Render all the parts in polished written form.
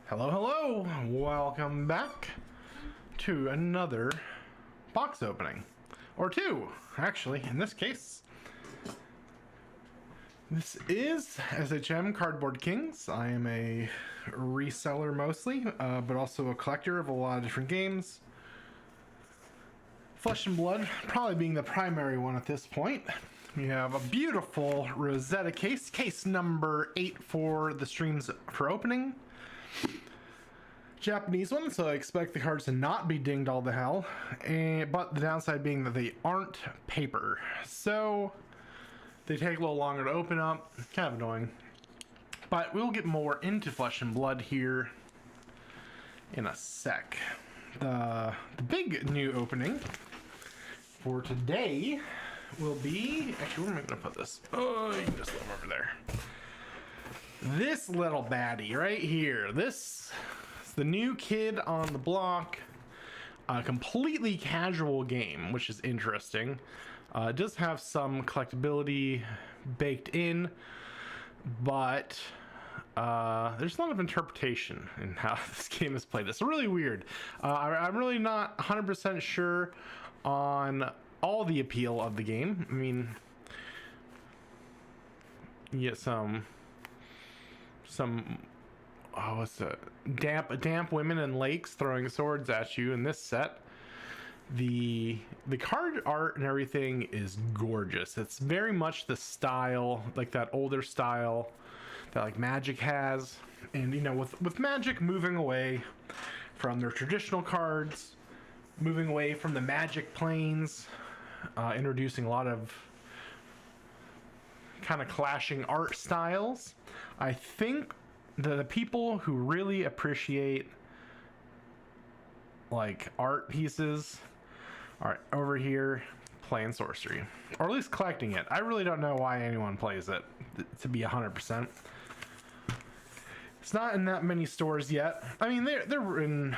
Hello, hello! Welcome back to another box opening. Or two, actually, in this case. This is SHM Cardboard Kings. I am a reseller mostly, but also a collector of a lot of different games. Flesh and Blood probably being the primary one at this point. We have a beautiful Rosetta case, case number 8 for the streams for opening. Japanese one, so I expect the cards to not be dinged all the hell, but the downside being that they aren't paper, so they take a little longer to open up. Kind of annoying, but we'll get more into Flesh and Blood here in a sec. The big new opening for today will be, actually, where am I gonna put this? Oh, you can just leave them over there. This little baddie right here. This is the new kid on the block. A completely casual game, which is interesting. It does have some collectability baked in, but there's a lot of interpretation in how this game is played. It's really weird. I'm really not 100% sure on all the appeal of the game. I mean, you get some what's that? Damp women in lakes throwing swords at you in this set. The card art and everything is gorgeous. It's very much the style, like that older style that like Magic has. And you know, with Magic moving away from their traditional cards, moving away from the Magic planes, introducing a lot of kind of clashing art styles. I think the people who really appreciate like art pieces are over here playing Sorcery, or at least collecting it. I really don't know why anyone plays it, to be 100%. It's not in that many stores yet. I mean, they're in,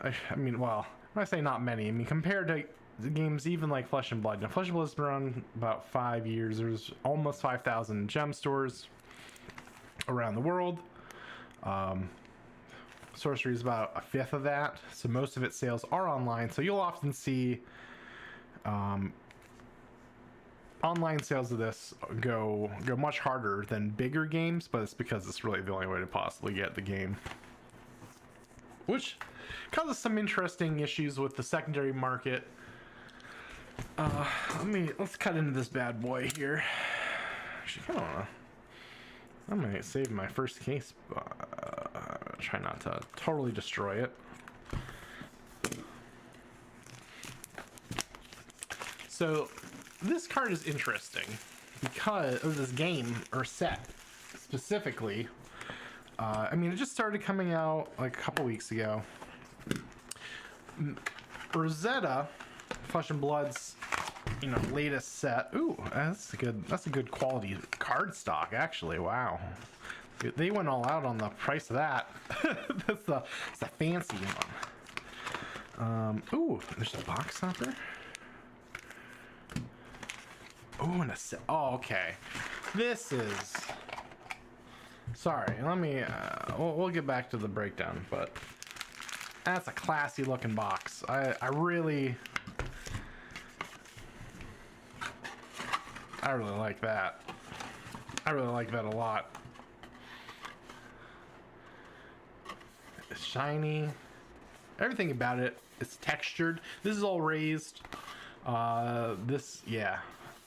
I mean, well, when I say not many, I mean compared to the games even like Flesh and Blood. Now, Flesh and Blood's been around about 5 years. There's almost 5,000 gem stores around the world. Sorcery is about a fifth of that, so most of its sales are online. So you'll often see online sales of this go much harder than bigger games, but it's because it's really the only way to possibly get the game, which causes some interesting issues with the secondary market. Let's cut into this bad boy here. Actually, I might save my first case, but try not to totally destroy it. So this card is interesting because of this game or set specifically. I mean, it just started coming out like a couple weeks ago. Rosetta, Flesh and Blood's, you know, latest set. Ooh, that's a good quality card stock, actually. Wow, they went all out on the price of that. It's a fancy one. Ooh, there's a box topper. Ooh, and a set. Oh, okay. This is. Sorry, let me. We'll get back to the breakdown, but that's a classy looking box. I really like that. I really like that a lot. It's shiny. Everything about it is textured. This is all raised. Yeah.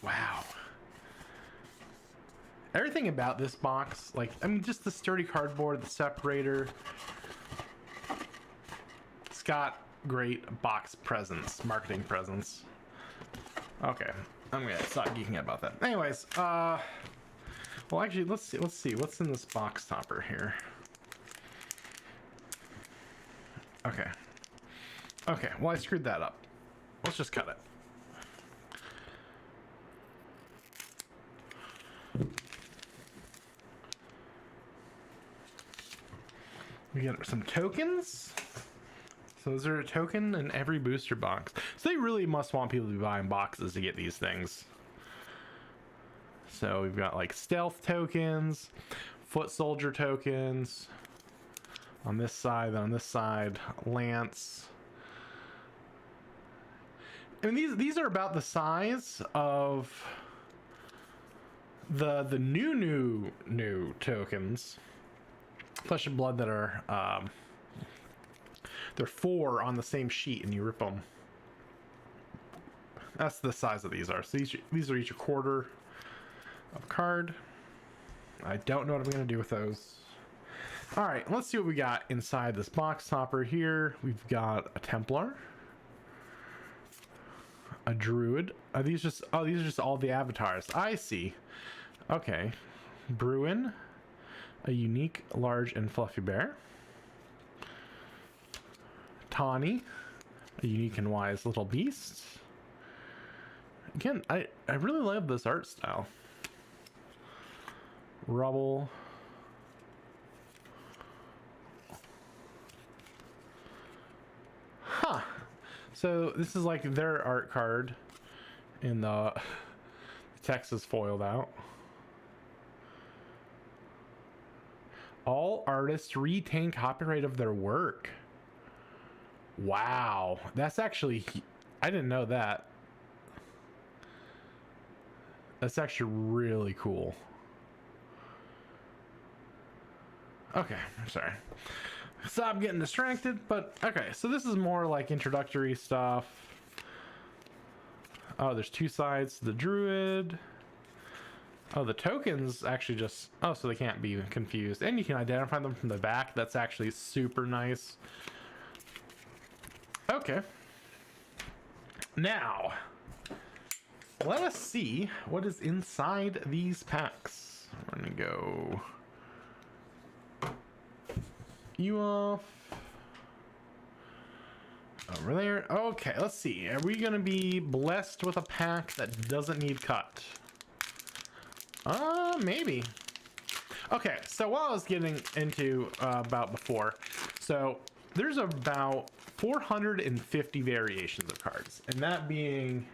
Wow. Everything about this box, like, I mean, just the sturdy cardboard, the separator. It's got great box presence, marketing presence. Okay. I'm gonna stop geeking out about that. Anyways, well, actually, let's see what's in this box topper here. Okay, well, I screwed that up. Let's just cut it. We get some tokens. So is there a token in every booster box? So they really must want people to be buying boxes to get these things. So we've got like stealth tokens, foot soldier tokens, on this side, then on this side, Lance. I mean, these are about the size of the new tokens, Flesh and Blood, that are they're 4 on the same sheet, and you rip them. That's the size of these are. So these are each a quarter of card. I don't know what I'm gonna do with those. All right, let's see what we got inside this box topper here. We've got a Templar, a Druid. Are these just? Oh, these are just all the avatars. I see. Okay, Bruin, a unique, large, and fluffy bear. Tawny, a unique and wise little beast. Again, I really love this art style. Rubble. Huh. So this is like their art card, and the text is foiled out. All artists retain copyright of their work. Wow, that's actually, I didn't know that. That's actually really cool. Okay, I'm sorry. Stop getting distracted, but okay, so this is more like introductory stuff. Oh, there's 2 sides to the Druid. Oh, the tokens actually just, oh, so they can't be confused. And you can identify them from the back. That's actually super nice. Okay. Now, let us see what is inside these packs. We're gonna go you off over there. Okay, let's see. Are we gonna be blessed with a pack that doesn't need cut? Maybe. Okay, so what I was getting into about before, so there's about 450 variations of cards, and that being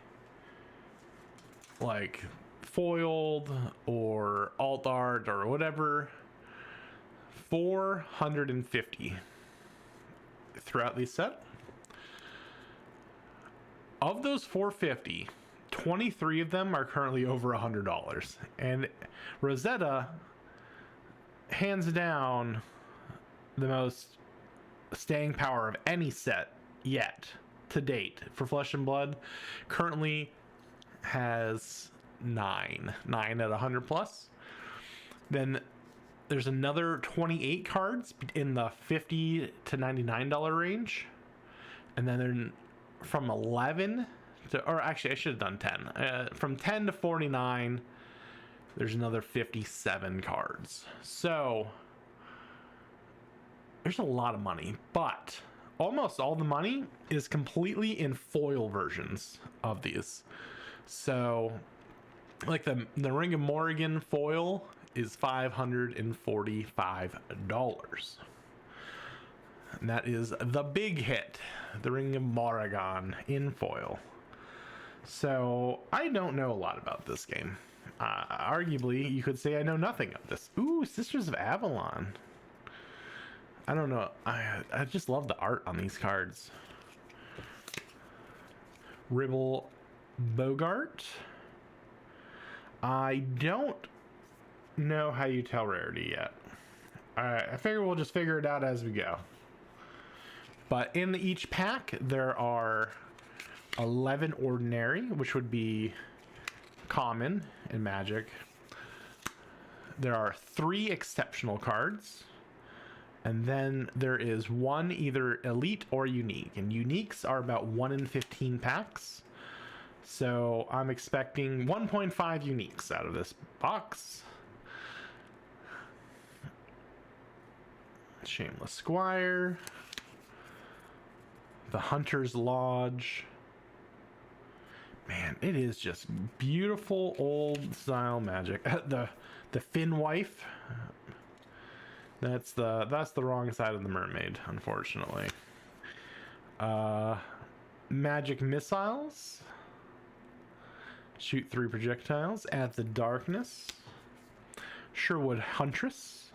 like foiled or alt art or whatever. 450 throughout these set. Of those 450, 23 of them are currently over $100, and Rosetta, hands down, the most staying power of any set yet to date for Flesh and Blood, currently has 9 at 100 plus. Then there's another 28 cards in the $50 to $99 range, and then from 11 to, or actually I should have done 10. From 10 to 49, there's another 57 cards. So there's a lot of money, but almost all the money is completely in foil versions of these. So like the Ring of Morrigan foil is $545. And that is the big hit, the Ring of Morrigan in foil. So I don't know a lot about this game. Arguably, you could say I know nothing of this. Ooh, Sisters of Avalon. I don't know. I just love the art on these cards. Ribble Bogart. I don't know how you tell rarity yet. Alright, I figure we'll just figure it out as we go. But in each pack, there are 11 ordinary, which would be common in Magic. There are 3 exceptional cards. And then there is 1 either elite or unique. And uniques are about 1 in 15 packs. So I'm expecting 1.5 uniques out of this box. Shameless Squire. The Hunter's Lodge. Man, it is just beautiful old style Magic. The Finn Wife. That's the wrong side of the mermaid, unfortunately. Magic Missiles. Shoot 3 projectiles. Add the darkness. Sherwood Huntress.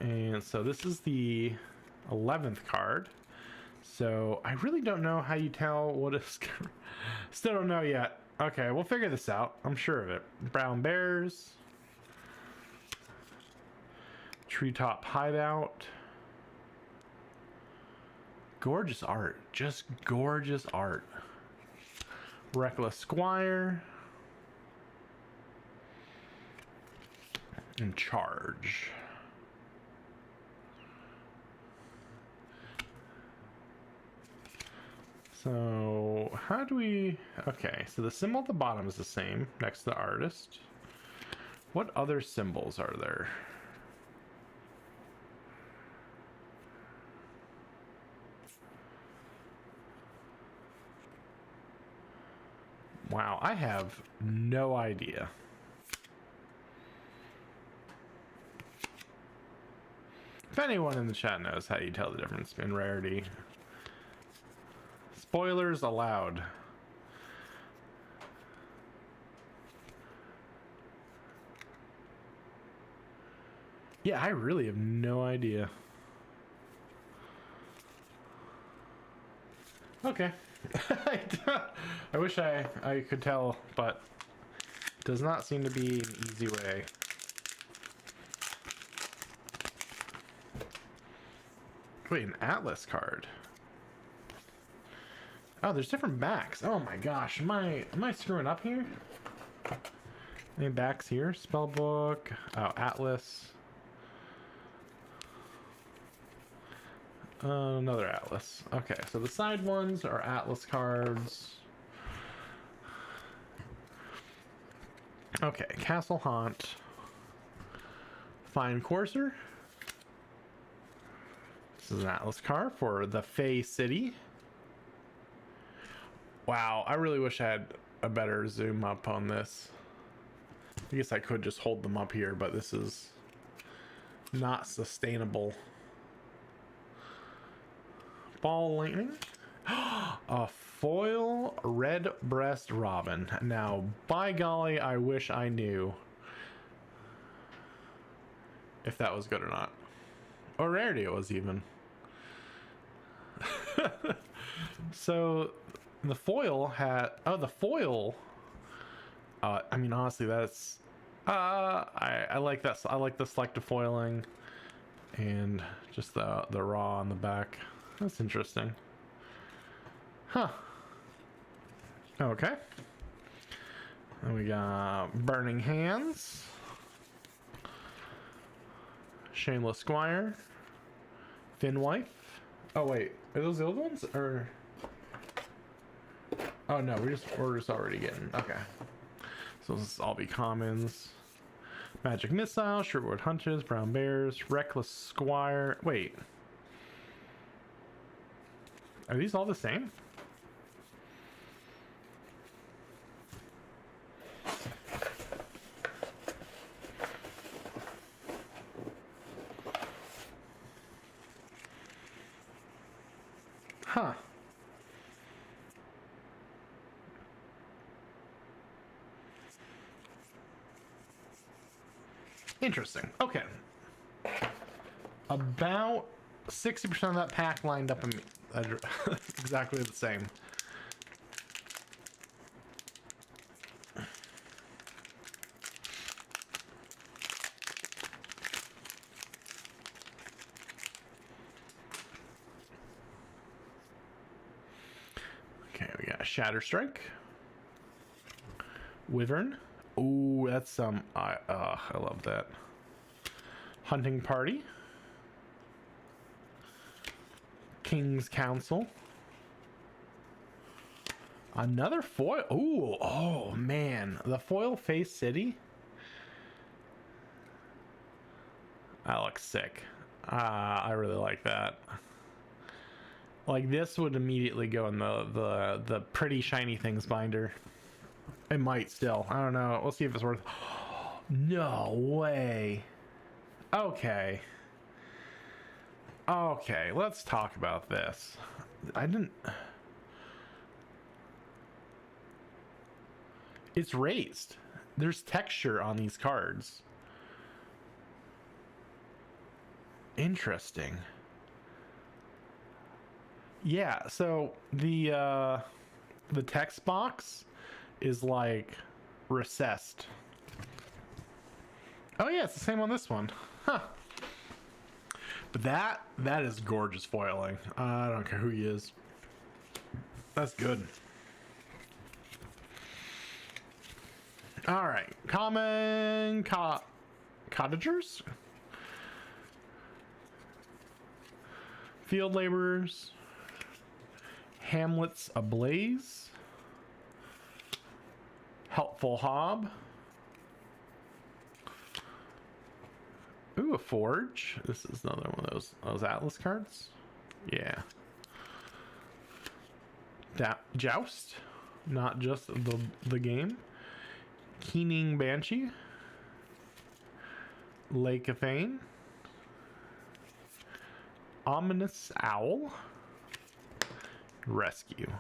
And so this is the 11th card. So I really don't know how you tell what is. Still don't know yet. Okay, we'll figure this out. I'm sure of it. Brown bears. Treetop hideout. Gorgeous art. Just gorgeous art. Reckless squire. And charge. So how do we, okay, so the symbol at the bottom is the same next to the artist. What other symbols are there? Wow, I have no idea. If anyone in the chat knows how you tell the difference in rarity. Spoilers allowed. Yeah, I really have no idea. Okay. I wish I could tell, but it does not seem to be an easy way. Wait, an Atlas card. Oh, there's different backs. Oh my gosh, am I screwing up here? Any backs here? Spellbook. Oh, Atlas. Another Atlas. Okay, so the side ones are Atlas cards. Okay, Castle Haunt. Fine Courser. This is an Atlas card for the Fey City. Wow, I really wish I had a better zoom up on this. I guess I could just hold them up here, but this is not sustainable. Ball lightning. A foil red breast robin. Now, by golly, I wish I knew if that was good or not. Or rarity it was even. So the foil had, oh, the foil, I mean, honestly, that's, I like that. I like the selective foiling and just the raw on the back. That's interesting. Huh. Okay. Then we got Burning Hands. Shameless Squire. Finwife. Oh wait, are those the old ones or? Oh no, we're just already getting, okay. So this will all be commons. Magic Missile, Sherwood Hunches, Brown Bears, Reckless Squire. Wait. Are these all the same? Huh. Interesting. Okay. About 60% of that pack lined up in exactly the same. Okay, we got Shatter Strike. Wyvern. Ooh, that's some I love that. Hunting Party. King's Council. Another foil. Ooh, oh man, the foil Face City. That looks sick. I really like that. Like this would immediately go in the pretty shiny things binder. It might still. I don't know. We'll see if it's worth. No way. Okay. Okay, let's talk about this. I didn't. It's raised. There's texture on these cards. Interesting. Yeah, so the text box is like recessed. Oh yeah, it's the same on this one. Huh. But that is gorgeous foiling. I don't care who he is. That's good. All right, common cottagers, field laborers, hamlets ablaze, helpful hob. Ooh, a forge. This is another one of those atlas cards. Yeah. Joust, not just the game. Keening Banshee, Lake of Fane, Ominous Owl, Rescue.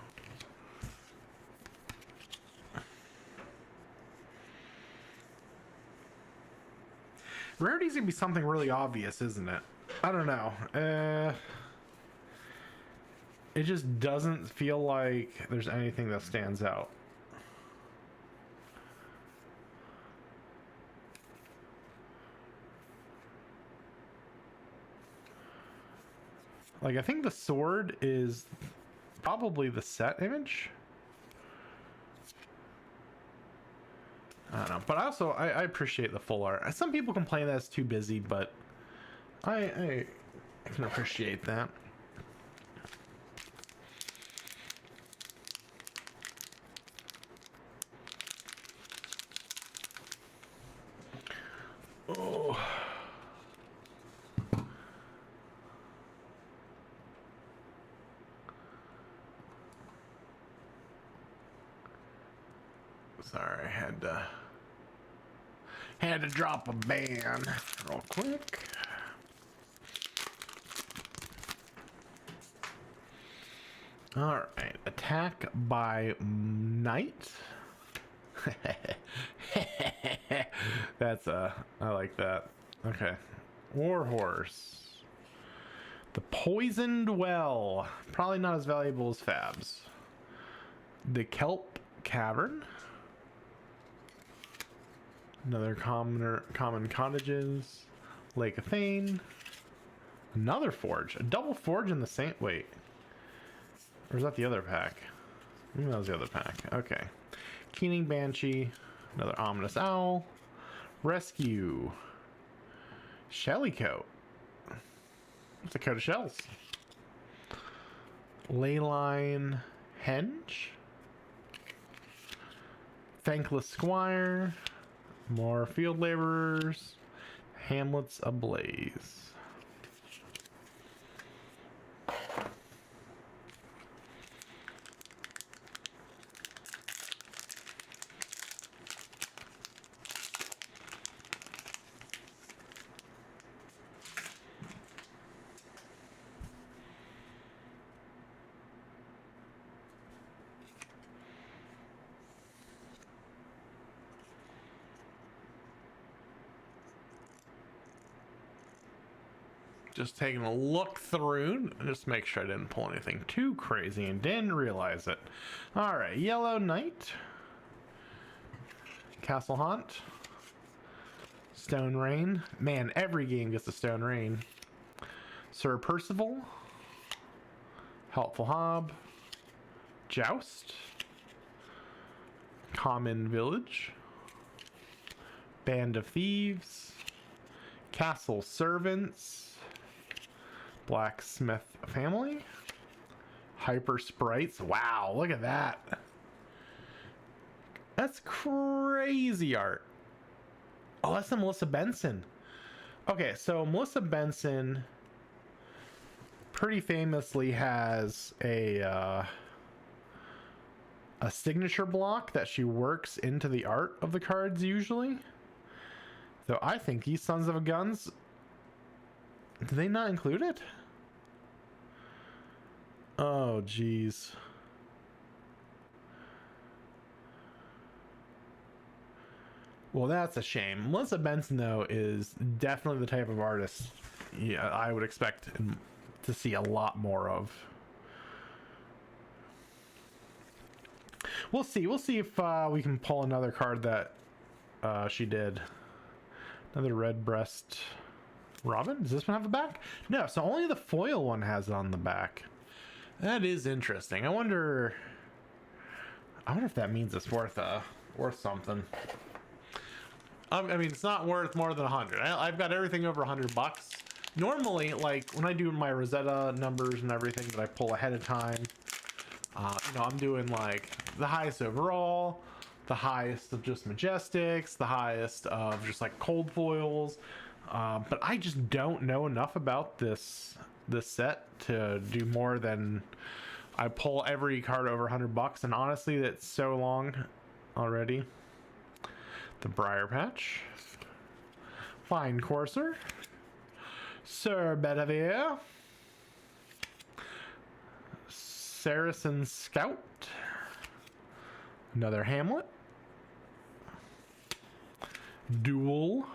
Rarity's gonna be something really obvious, isn't it? I don't know. It just doesn't feel like there's anything that stands out. Like, I think the sword is probably the set image. I don't know, but I appreciate the full art. Some people complain that it's too busy, but I can appreciate that. Oh. Sorry, I had to drop a ban real quick. All right, attack by night. I like that. Okay, Warhorse. The Poisoned Well, probably not as valuable as Fabs. The Kelp Cavern. Another common cottages. Lake of Fane. Another forge. A double forge in the same... Wait. Or is that the other pack? Maybe that was the other pack. Okay. Keening Banshee. Another Ominous Owl. Rescue. Shelly Coat. It's a coat of shells. Leyline Henge. Thankless Squire. More field laborers. Hamlets ablaze. Just taking a look through, just make sure I didn't pull anything too crazy and didn't realize it. All right, Yellow Knight, Castle Haunt, Stone Rain. Man, every game gets a Stone Rain. Sir Percival, Helpful Hob, Joust, Common Village, Band of Thieves, Castle Servants, Blacksmith Family, Hyper Sprites. Wow, look at that. That's crazy art. Oh, that's the Melissa Benson. Okay, so Melissa Benson pretty famously has a signature block that she works into the art of the cards usually. So I think these sons of guns, did they not include it? Oh, geez. Well, that's a shame. Melissa Benson, though, is definitely the type of artist yeah, I would expect to see a lot more of. We'll see. We'll see if we can pull another card that she did. Another red breast robin. Does this one have a back? No, so only the foil one has it on the back. That is interesting. I wonder if that means it's worth something. I mean, it's not worth more than 100. I've got everything over $100. Normally, like when I do my Rosetta numbers and everything that I pull ahead of time, you know, I'm doing like the highest overall, the highest of just Majestics, the highest of just like cold foils. But I just don't know enough about this set to do more than I pull every card over $100, and honestly, that's so long already. The Briar Patch, Fine Courser, Sir Bedivere, Saracen Scout, another Hamlet, Duel,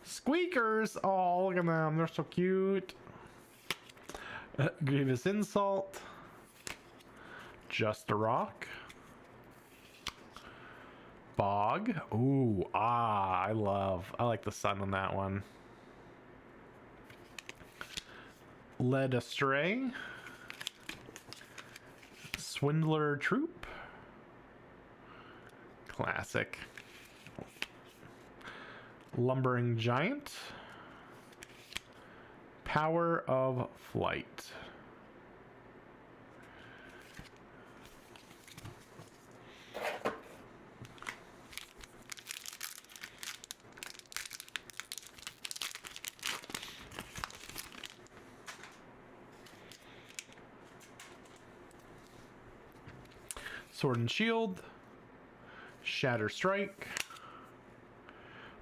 Squeakers. Oh, look at them, they're so cute. Grievous Insult, Just a Rock, Bog. Ooh, I like the sun on that one. Led Astray, Swindler Troop, classic. Lumbering Giant, Power of Flight. Sword and Shield, Shatter Strike,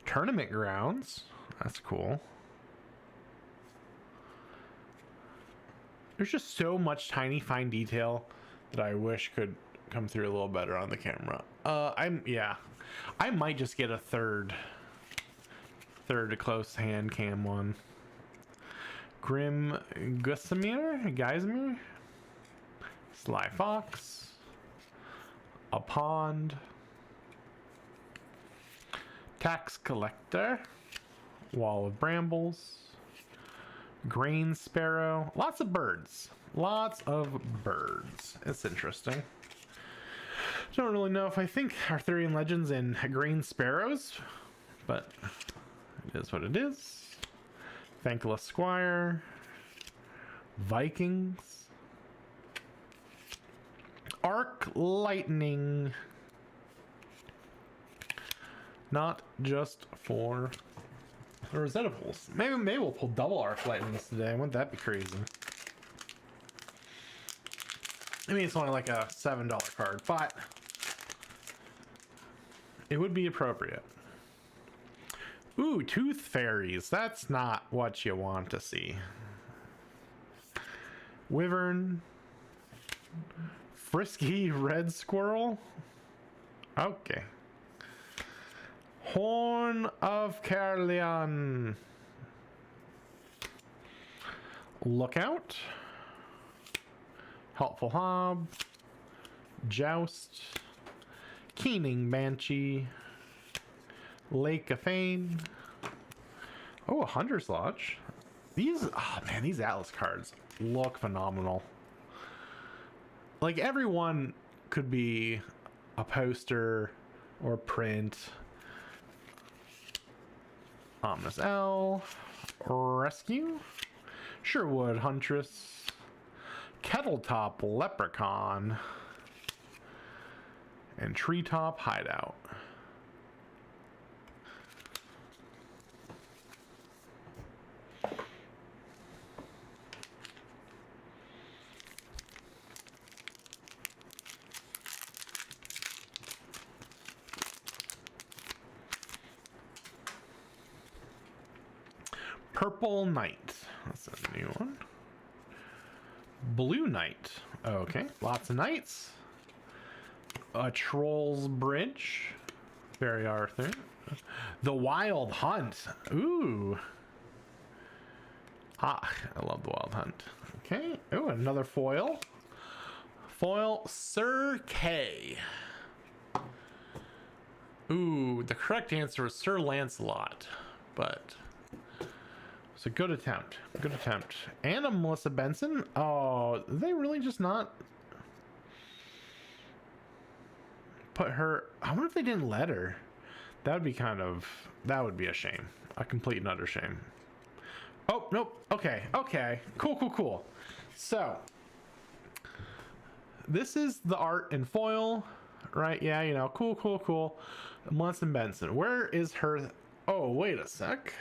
Tournament Grounds. That's cool. There's just so much tiny fine detail that I wish could come through a little better on the camera. I might just get a third close hand cam one. Grim Geismir, Sly Fox, a Pond, Tax Collector, Wall of Brambles, Grain Sparrow. Lots of birds. It's interesting. Don't really know if I think Arthurian Legends and Grain Sparrows, but it is what it is. Thankless Squire, Vikings, Arc Lightning. Not just for the Rosetta pulls. Maybe we'll pull double Arc Lightnings today. Wouldn't that be crazy? I mean, it's only like a $7 card, but it would be appropriate. Ooh, Tooth Fairies. That's not what you want to see. Wyvern, Frisky Red Squirrel. Okay. Horn of Caerleon. Lookout. Helpful Hob. Joust. Keening Banshee. Lake of Fame. Oh, a Hunter's Lodge. These Atlas cards look phenomenal. Like, everyone could be a poster or print. Ominous L, Rescue, Sherwood Huntress, Kettletop Leprechaun, and Treetop Hideout. Purple Knight. That's a new one. Blue Knight. Okay, lots of knights. A Troll's Bridge. Barry Arthur. The Wild Hunt. Ooh. Ah, I love the Wild Hunt. Okay. Oh, another foil. Foil Sir Kay. Ooh, the correct answer was Sir Lancelot, but it's a good attempt. Good attempt. And a Melissa Benson. Oh, they really just not put her. I wonder if they didn't let her. That would be that would be a shame. A complete and utter shame. Oh, nope. Okay. Okay. Cool. So, this is the art in foil, right? Yeah, you know, cool. Melissa Benson. Where is her? Oh, wait a sec.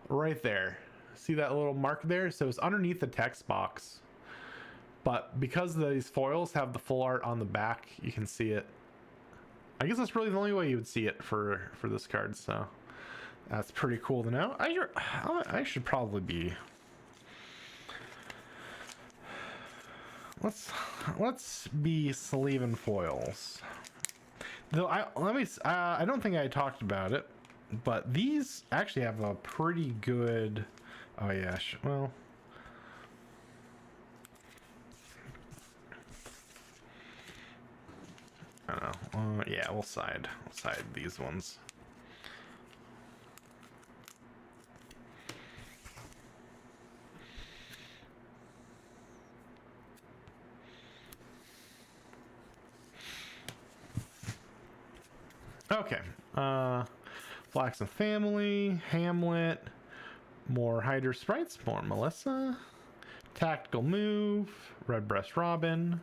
Right there. See that little mark there? So it's underneath the text box. But because these foils have the full art on the back, you can see it. I guess that's really the only way you would see it for this card, so that's pretty cool to know. I should probably be. Let's be sleeving foils. Though I don't think I talked about it, but these actually have a pretty good. Oh yeah, well. I don't know. Yeah, we'll side these ones. Okay. Flaxen Family, Hamlet, more Hyder Sprites, more Melissa, Tactical Move, Redbreast Robin,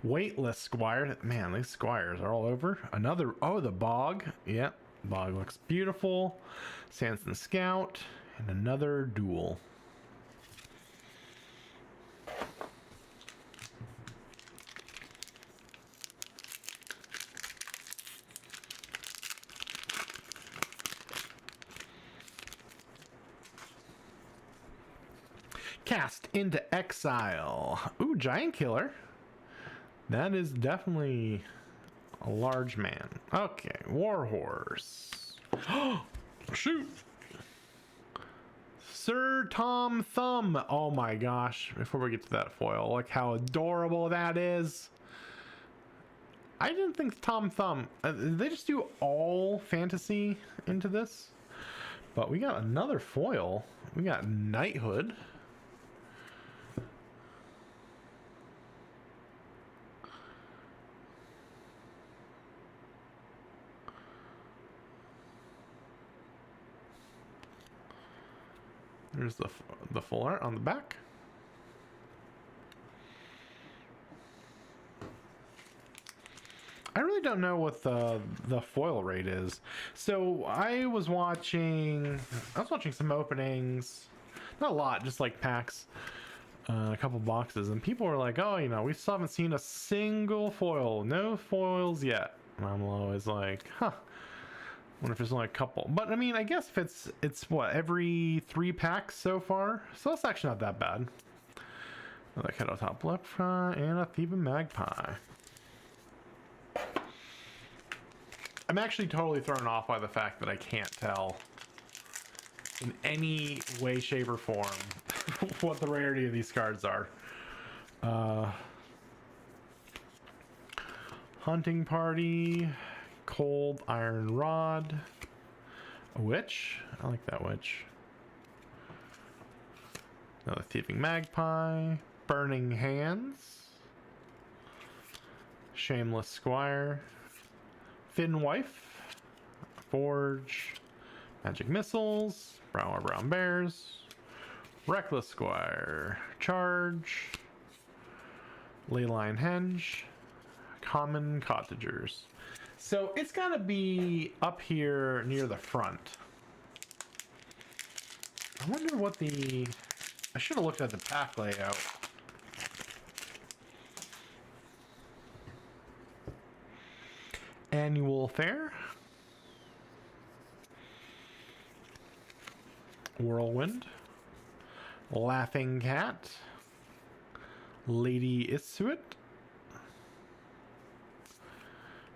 Weightless Squire. Man, these squires are all over. Another, oh, the Bog. Yep, Bog looks beautiful. Sanson Scout, and another Duel. Cast into Exile. Ooh, Giant Killer. That is definitely a large man. Okay, Warhorse. Oh, shoot. Sir Tom Thumb. Oh my gosh. Before we get to that foil, look how adorable that is. I didn't think Tom Thumb. Did they just do all fantasy into this? But we got another foil. We got Knighthood. There's the full art on the back. I really don't know what the foil rate is. So I was watching some openings, not a lot, just like packs, a couple boxes, and people were like, "Oh, you know, we still haven't seen a single foil, no foils yet." And I'm always like, "Huh." Wonder if there's only a couple, but I mean, I guess if it's what, every 3 packs so far, so that's actually not that bad. Another Kettle Top left front and a Theban Magpie. I'm actually totally thrown off by the fact that I can't tell in any way, shape, or form what the rarity of these cards are. Hunting Party. Cold Iron Rod, a Witch. I like that Witch. Another Thieving Magpie, Burning Hands, Shameless Squire, Thin Wife, Forge, Magic Missiles, Brown Bears, Reckless Squire, Charge, Leyline Henge, Common Cottagers. So it's got to be up here near the front. I wonder what I should have looked at the pack layout. Annual Fair. Whirlwind. Laughing Cat. Lady Isuit.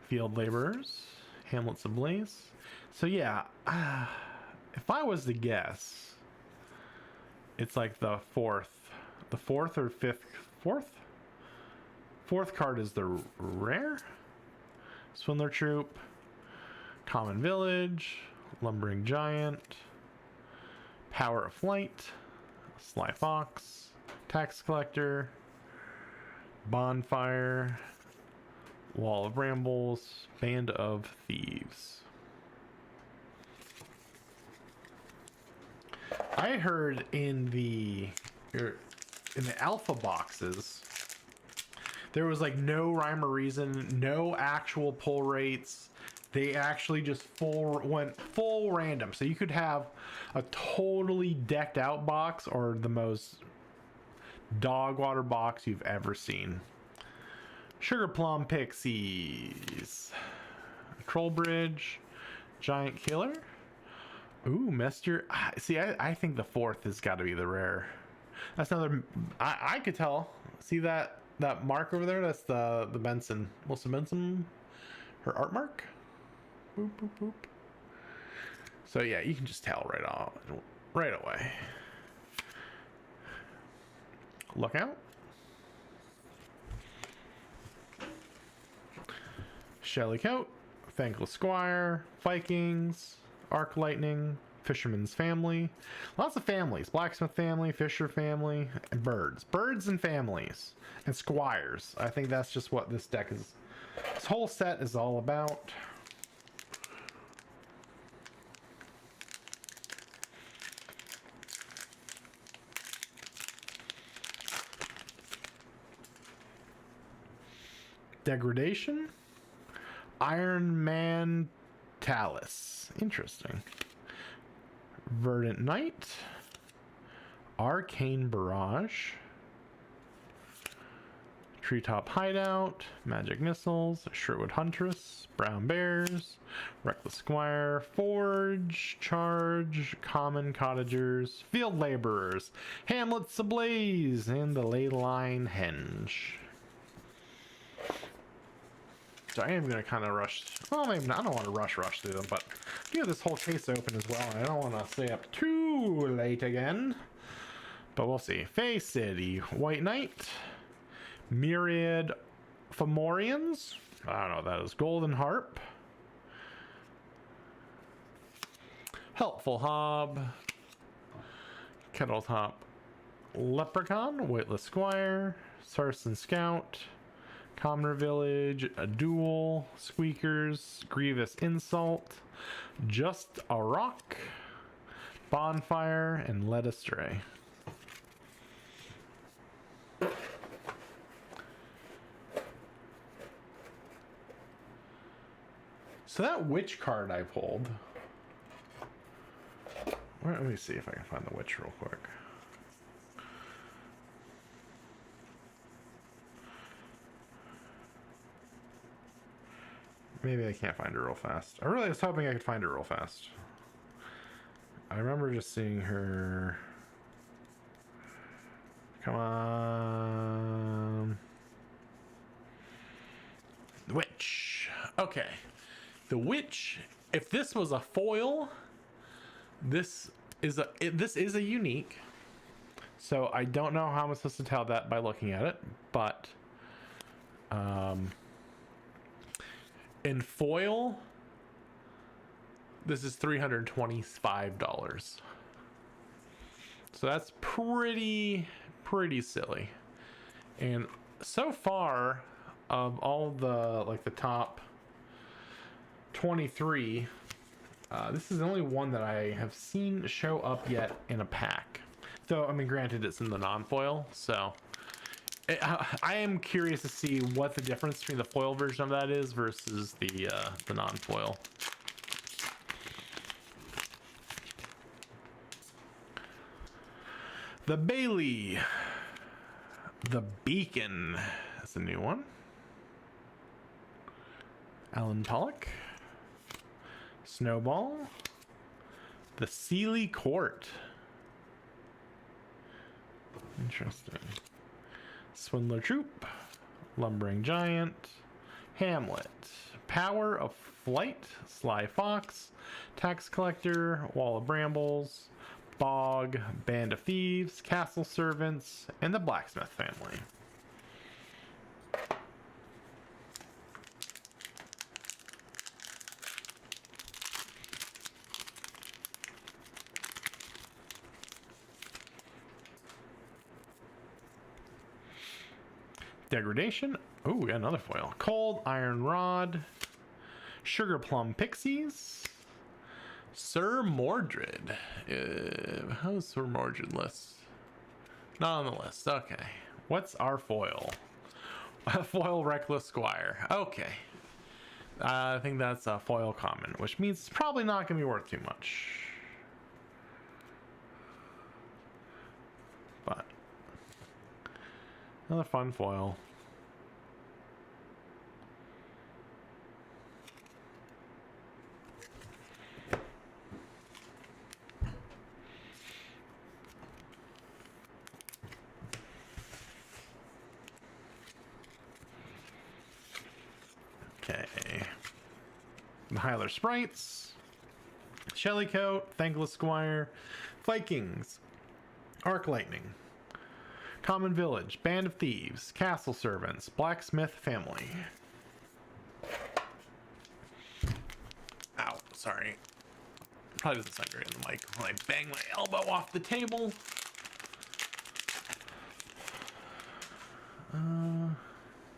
Field Laborers, Hamlet's Ablaze. So yeah, if I was to guess, it's like the fourth or fifth, fourth card is the rare. Swindler Troop, Common Village, Lumbering Giant, Power of Flight, Sly Fox, Tax Collector, Bonfire, Wall of Brambles, Band of Thieves. I heard in the alpha boxes there was like no rhyme or reason, no actual pull rates. They actually just went full random. So you could have a totally decked out box or the most dog water box you've ever seen. Sugar Plum Pixies, Troll Bridge, Giant Killer. Ooh, Mester. See, I think the fourth has got to be the rare. That's another. I could tell. See that mark over there? That's the Benson, Melissa Benson, her art mark. Boop boop boop. So yeah, you can just tell right away. Look out. Shelly Coat, Thankless Squire, Vikings, Arc Lightning, Fisherman's Family. Lots of families. Blacksmith family, Fisher family, and birds. Birds and families. And squires. I think that's just what this deck is. This whole set is all about. Degradation. Iron Man Talus. Interesting. Verdant Knight. Arcane Barrage. Treetop Hideout. Magic Missiles. Sherwood Huntress. Brown Bears. Reckless Squire. Forge. Charge. Common Cottagers. Field Laborers. Hamlet's Ablaze. And the Ley Line Henge. So I am going to kind of rush. Well, maybe not. I don't want to rush through them, but I have this whole case open as well, and I don't want to stay up too late again. But we'll see. Fey City, White Knight, Myriad Fomorians. I don't know what that is. Golden Harp, Helpful Hob, Kettletop Leprechaun, Weightless Squire, Sarsen Scout, Commoner Village, a Duel, Squeakers, Grievous Insult, Just a Rock, Bonfire, and Led Astray. So that witch card I pulled. Let me see if I can find the witch real quick. Maybe I can't find her real fast. I really was hoping I could find her real fast. I remember just seeing her. Come on. The witch. Okay. The witch, if this was a foil, this is a unique. So I don't know how I'm supposed to tell that by looking at it, but in foil, this is $325. So that's pretty silly. And so far, of all the the top 23, this is the only one that I have seen show up yet in a pack. Though, I mean, granted, it's in the non-foil, so I am curious to see what the difference between the foil version of that is versus the non-foil. The Bailey, the Beacon, that's a new one. Alan Pollock, Snowball, the Sealy Court. Interesting. Swindler Troop, Lumbering Giant, Hamlet, Power of Flight, Sly Fox, Tax Collector, Wall of Brambles, Bog, Band of Thieves, Castle Servants, and the Blacksmith family. Degradation. Oh, we got another foil. Cold Iron Rod, Sugar Plum Pixies, Sir Mordred. How's Sir Mordred list? Not on the list. Okay. What's our foil? Foil Reckless Squire. Okay. I think that's a foil common, which means it's probably not going to be worth too much. But another fun foil. Okay. The Hyler Sprites, Shellycoat, Thankless Squire, Vikings, Arc Lightning, Common Village, Band of Thieves, Castle Servants, Blacksmith family. Ow, sorry. Probably doesn't sound great on the mic when I bang my elbow off the table.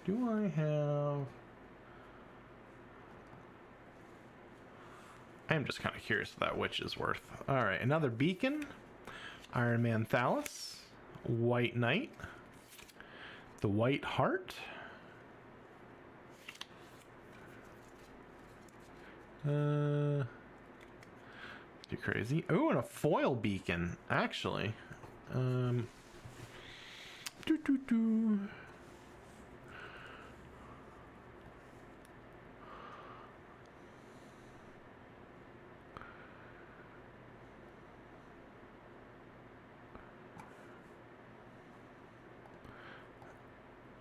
Do I have... I'm just kind of curious what that witch is worth. Alright, another beacon. Iron Man Thalys. White Knight. The White Heart. Too crazy. Oh, and a foil beacon, actually.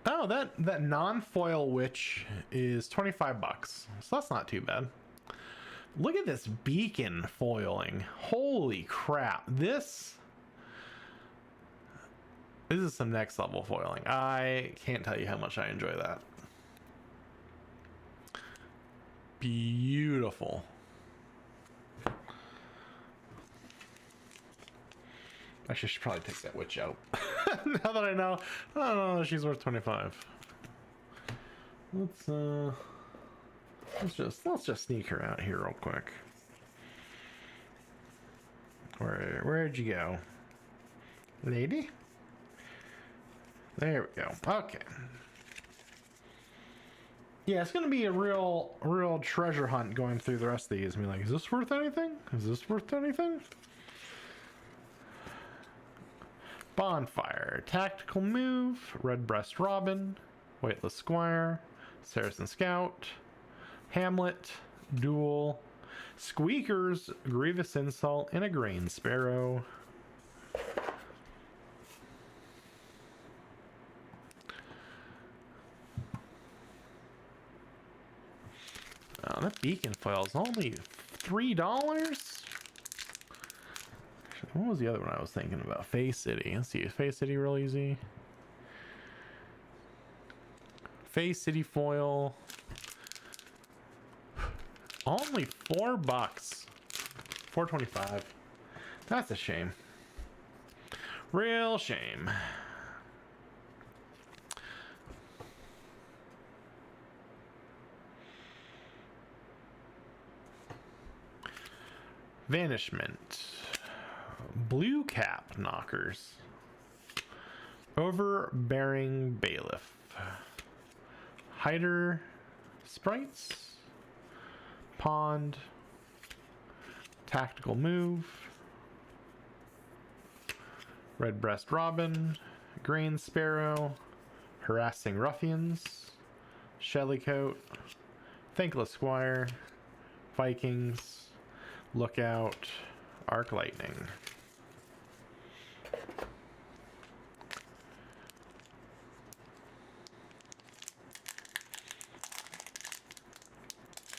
Oh, that non-foil witch is 25 bucks. So that's not too bad. Look at this beacon foiling. Holy crap. This is some next level foiling. I can't tell you how much I enjoy that. Beautiful. Actually, I should probably take that witch out. Now that I know, oh, she's worth 25. Let's just sneak her out here real quick. Where'd you go, lady? There we go. Okay. Yeah, it's gonna be a real treasure hunt going through the rest of these. I mean, like, is this worth anything? Is this worth anything? Bonfire, Tactical Move, Redbreast Robin, Weightless Squire, Saracen Scout, Hamlet, Duel, Squeakers, Grievous Insult, and a Grain Sparrow. Oh, that beacon foil is only $3? What was the other one I was thinking about? Fay City. Let's see. Is Fay City real easy? Fay City foil. Only $4. $4.25. That's a shame. Real shame. Vanishment. Blue Cap Knockers. Overbearing Bailiff. Hider Sprites. Pond. Tactical Move. Redbreast Robin. Grain Sparrow. Harassing Ruffians. Shellycoat. Thankless Squire. Vikings. Lookout. Arc Lightning.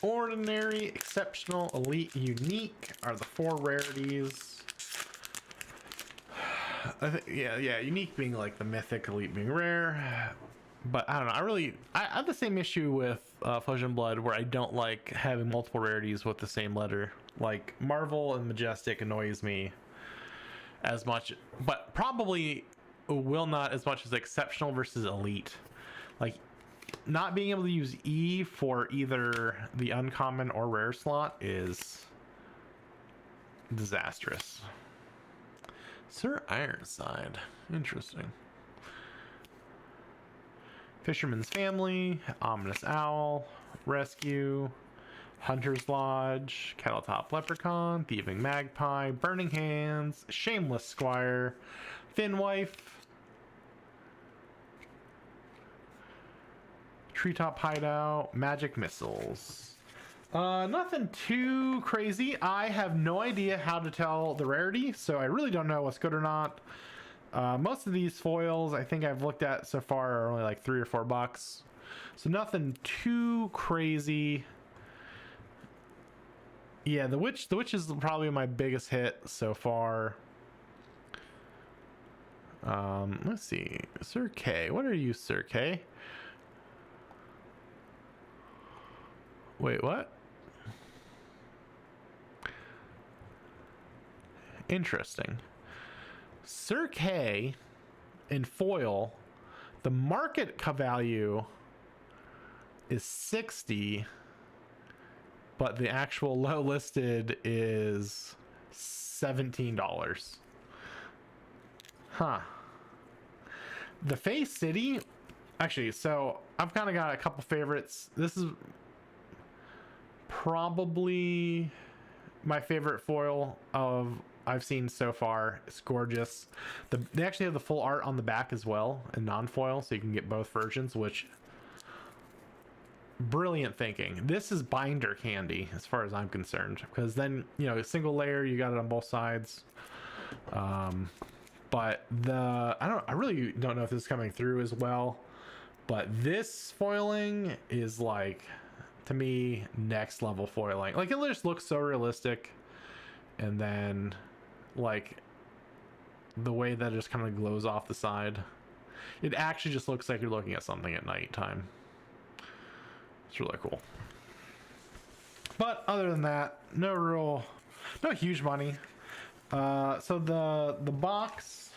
Ordinary, exceptional, elite, unique are the 4 rarities. Yeah, unique being like the mythic, elite being rare. But I don't know. I have the same issue with Flesh and Blood, where I don't like having multiple rarities with the same letter. Like Marvel and Majestic annoys me as much, but probably will not as much as exceptional versus elite. Like not being able to use E for either the uncommon or rare slot is disastrous. Sir Ironside, interesting. Fisherman's Family, Ominous Owl, Rescue, Hunter's Lodge, Kettletop Leprechaun, Thieving Magpie, Burning Hands, Shameless Squire, Thin Wife, Treetop Hideout, Magic Missiles. Nothing too crazy. I have no idea how to tell the rarity, so I really don't know what's good or not. Most of these foils I think I've looked at so far are only like $3 or $4, so nothing too crazy. Yeah, the witch is probably my biggest hit so far. Let's see, Sir K. What are you, Sir K? Wait, what? Interesting. Sir K in foil, the market value is 60, but the actual low listed is $17. Huh. The Face City, actually, so I've kind of got a couple favorites. This is probably my favorite foil I've seen so far. It's gorgeous. They actually have the full art on the back as well in non-foil, so you can get both versions, which brilliant thinking. This is binder candy as far as I'm concerned, because then, you know, a single layer, you got it on both sides. But I really don't know if this is coming through as well, but this foiling is like, to me, next level foiling. Like, it just looks so realistic, and then like the way that it just kind of glows off the side, it actually just looks like you're looking at something at nighttime. It's really cool. But other than that, no huge money. So the box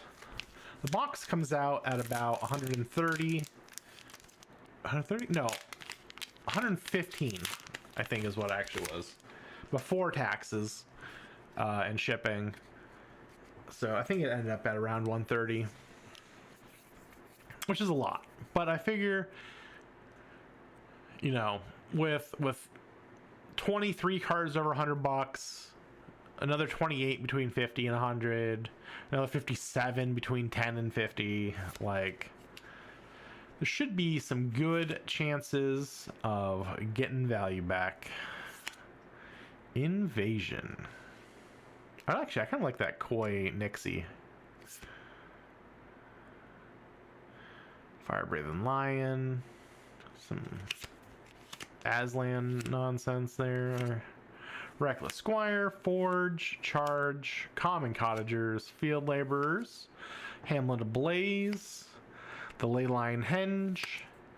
comes out at about 130, no, 115, I think is what it actually was, before taxes and shipping. So I think it ended up at around 130, which is a lot. But I figure, you know, with 23 cards over $100, another 28 between 50 and 100, another 57 between 10 and 50, like, there should be some good chances of getting value back. Invasion. Actually, I kind of like that Koi Nixie. Fire-breathing Lion. Some Aslan nonsense there. Reckless Squire, Forge, Charge, Common Cottagers, Field Laborers, Hamlet Ablaze, the Leyline Henge,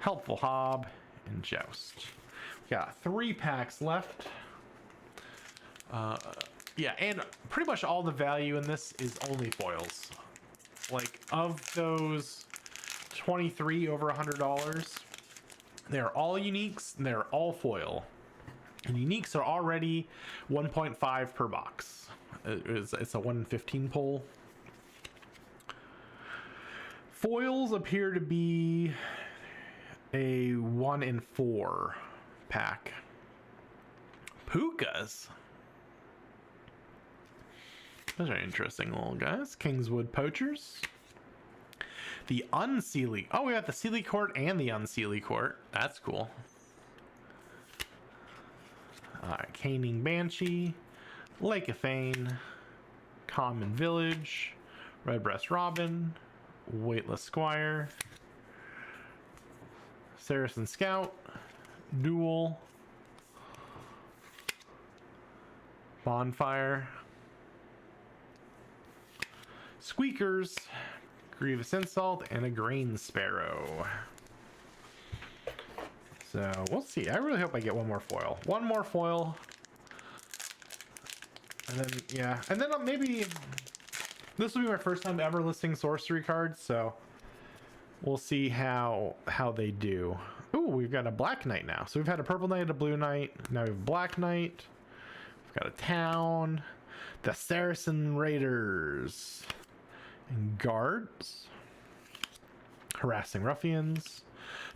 Helpful Hob, and Joust. We got 3 packs left. Yeah, and pretty much all the value in this is only foils. Like, of those 23 over $100, they're all uniques and they're all foil. And uniques are already 1.5 per box. It's a 115 pull. Foils appear to be a 1 in 4 pack. Pukas. Those are interesting little guys. Kingswood Poachers. The Unseelie. Oh, we got the Seelie Court and the Unseelie Court. That's cool. Caning Banshee. Lake of Fane. Common Village. Redbreast Robin. Weightless Squire. Saracen Scout. Duel. Bonfire. Squeakers. Grievous Insult, and a Grain Sparrow. So, we'll see. I really hope I get one more foil. One more foil. And then, yeah. And then maybe... This will be my first time ever listing sorcery cards, so... We'll see how they do. Ooh, we've got a Black Knight now. So we've had a Purple Knight, a Blue Knight. Now we have Black Knight. We've got a Town. The Saracen Raiders. And Guards. Harassing Ruffians.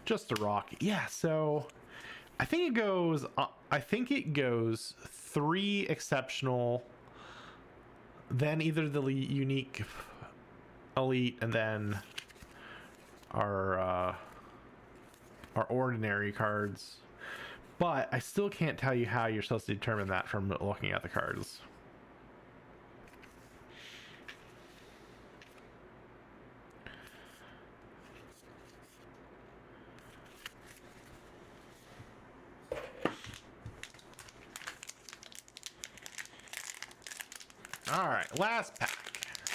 Just a Rock. Yeah, so... I think it goes... 3 exceptional. Then either the unique elite and then... our ordinary cards, but I still can't tell you how you're supposed to determine that from looking at the cards. All right, last pack.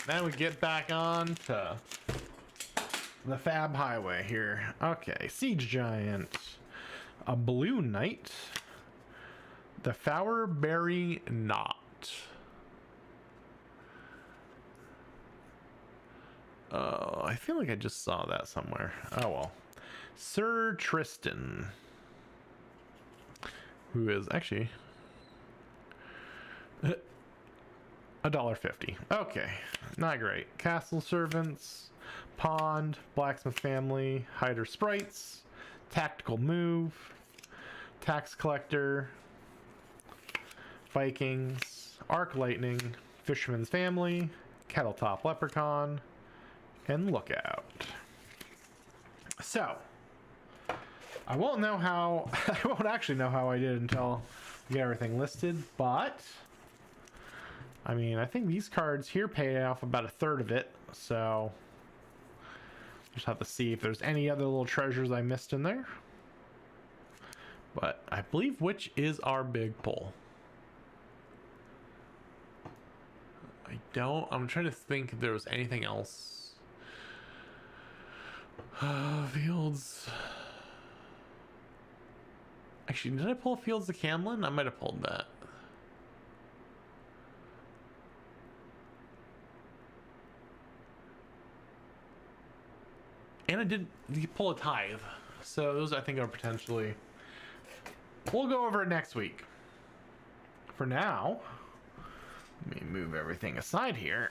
Then we get back on to the Fab Highway here. Okay, Siege Giant, a Blue Knight, the Fowerberry Knot. Oh, I feel like I just saw that somewhere. Oh well. Sir Tristan, who is actually $1.50. Okay, not great. Castle Servants, Pond, Blacksmith Family, Hider Sprites, Tactical Move, Tax Collector, Vikings, Arc Lightning, Fisherman's Family, Kettletop Leprechaun, and Lookout. So, I won't know how, I won't actually know how I did until I get everything listed, but I mean, I think these cards here pay off about 1/3 of it, so just have to see if there's any other little treasures I missed in there. But I believe which is our big pull. I'm trying to think if there was anything else. Fields. Actually, did I pull Fields of Camlin? I might have pulled that. And I did pull a Tithe. So those I think are potentially... We'll go over it next week. For now, let me move everything aside here.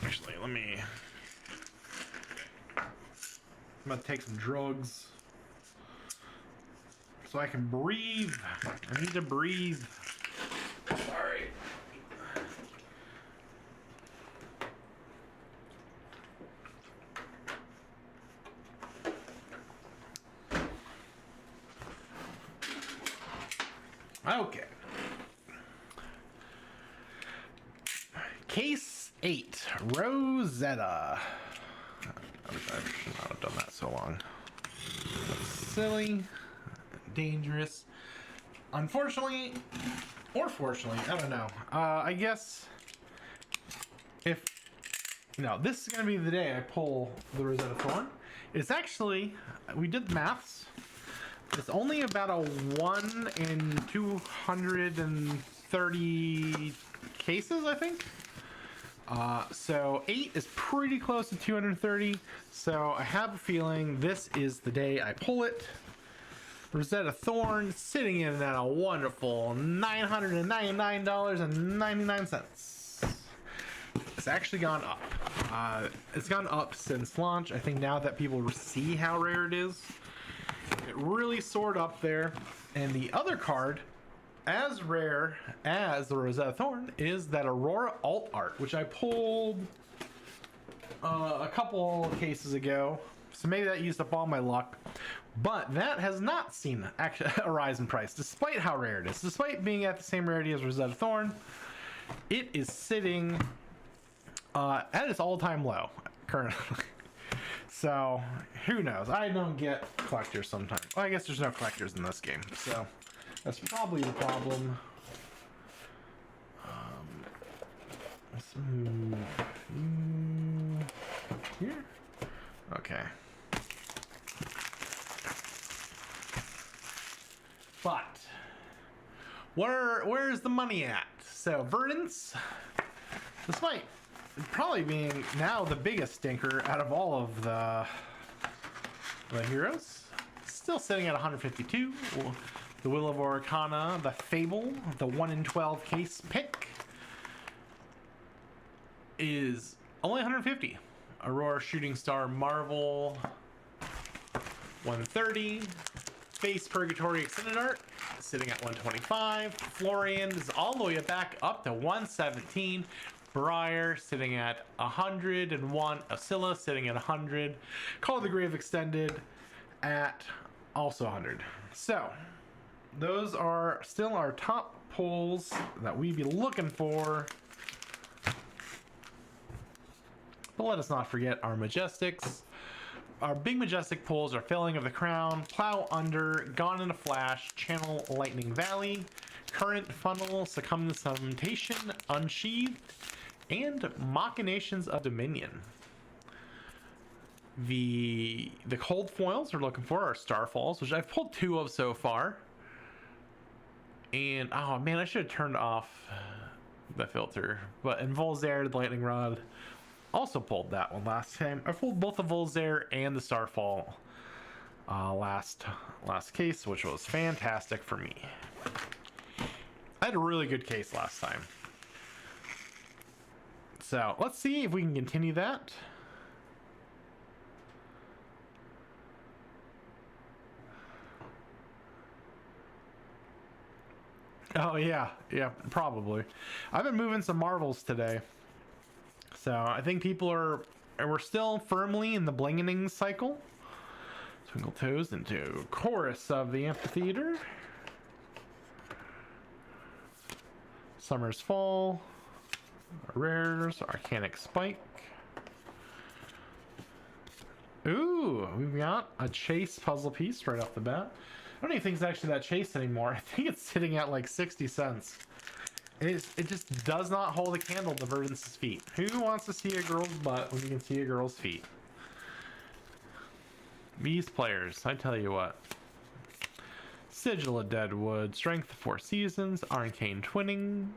Actually, I'm gonna take some drugs so I can breathe. I need to breathe. Sorry. Okay. Case 8, Rosetta. I should not have done that so long. That's silly, dangerous. Unfortunately, or fortunately, I don't know. I guess if, this is going to be the day I pull the Rosetta Thorn. It's actually, we did the maths. It's only about a 1 in 230 cases, I think. So 8 is pretty close to 230. So I have a feeling this is the day I pull it. Rosetta Thorn sitting in at a wonderful $999.99. It's actually gone up. It's gone up since launch. I think now that people see how rare it is, it really soared up there. And the other card, as rare as the Rosetta Thorn, is that Aurora Alt Art, which I pulled a couple cases ago. So maybe that used up all my luck. But that has not seen a rise in price, despite how rare it is. Despite being at the same rarity as Rosetta Thorn, it is sitting at its all-time low currently. So, who knows? I don't get collectors sometimes. Well, I guess there's no collectors in this game, so that's probably the problem. Let's move you here. Okay. But where's the money at? So Verdance, despite probably being now the biggest stinker out of all of the heroes, still sitting at 152. The Will of Oricana, the Fable, the 1 in 12 case pick is only 150. Aurora Shooting Star Marvel 130. Face Purgatory Extended Art sitting at 125. Florian is all the way back up to 117. Briar sitting at 101. Oscilla sitting at 100. Call of the Grave Extended at also 100. So those are still our top pulls that we'd be looking for. But let us not forget our Majestics. Our big Majestic pulls are Filling of the Crown, Plow Under, Gone in a Flash, Channel Lightning Valley, Current Funnel, Succumb to Temptation, Unsheathed, and Machinations of Dominion. The cold foils we're looking for are Starfalls, which I've pulled 2 of so far. And, oh man, I should have turned off the filter. But in Volzair, the Lightning Rod, also pulled that one last time. I pulled both the Volzair and the Starfall last case, which was fantastic for me. I had a really good case last time. So let's see if we can continue that. Oh yeah, probably. I've been moving some Marvels today. So I think we're still firmly in the blingening cycle. Twinkle Toes into Chorus of the Amphitheater. Summer's Fall. Rares, Arcanic Spike. Ooh, we've got a Chase puzzle piece right off the bat. I don't even think it's actually that Chase anymore. I think it's sitting at like 60 cents. It just does not hold a candle to Verdance's feet. Who wants to see a girl's butt when you can see a girl's feet? These players, I tell you what. Sigil of Deadwood, Strength of 4 Seasons, Arcane Twining,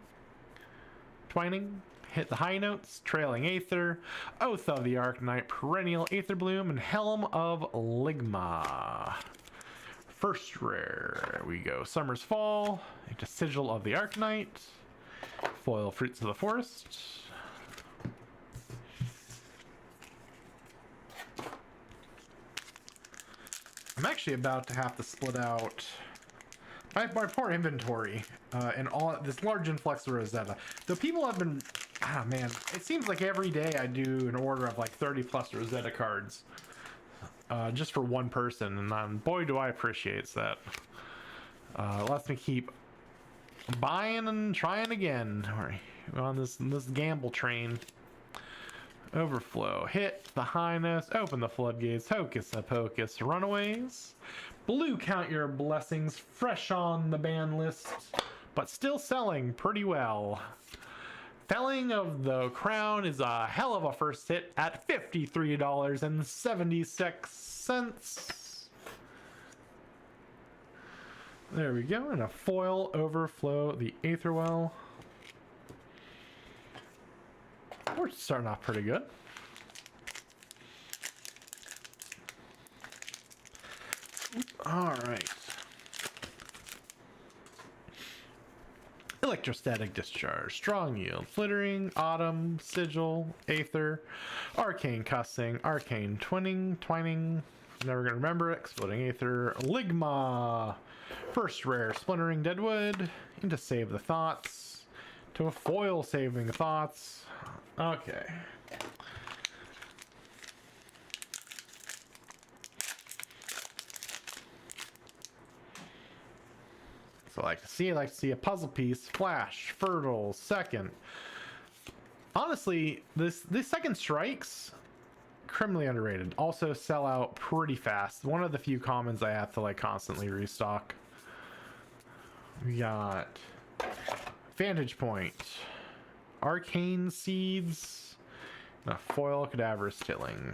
Hit the High Notes, Trailing Aether, Oath of the Arknight, Perennial Aether Bloom, and Helm of Ligma. First rare, we go Summer's Fall, into Sigil of the Arknight, foil Fruits of the Forest. I'm actually about to have to split out my poor inventory in all this large influx of Rosetta. Though people have been, man, it seems like every day I do an order of like 30 plus Rosetta cards just for one person, and boy do I appreciate that. Lets me keep buying and trying again. We're on this gamble train. Overflow, hit the highness, open the floodgates, hocus pocus, runaways. Blue, count your blessings, fresh on the ban list, but still selling pretty well. Felling of the Crown is a hell of a first hit at $53.76. There we go, and a foil Overflow the Aetherwell. We're starting off pretty good. All right. Electrostatic Discharge, Strong Yield, Flittering, Autumn, Sigil, Aether, Arcane Cussing, Arcane Twining, never gonna remember it, Exploding Aether, Ligma, first rare, Splintering Deadwood, into Save the Thoughts, to a foil Saving Thoughts. Okay. So I like to see a puzzle piece, flash, fertile, second. Honestly, this second strikes, criminally underrated. Also sell out pretty fast. One of the few commons I have to like constantly restock. We got Vantage Point, arcane seeds, and a foil cadaverous tilling.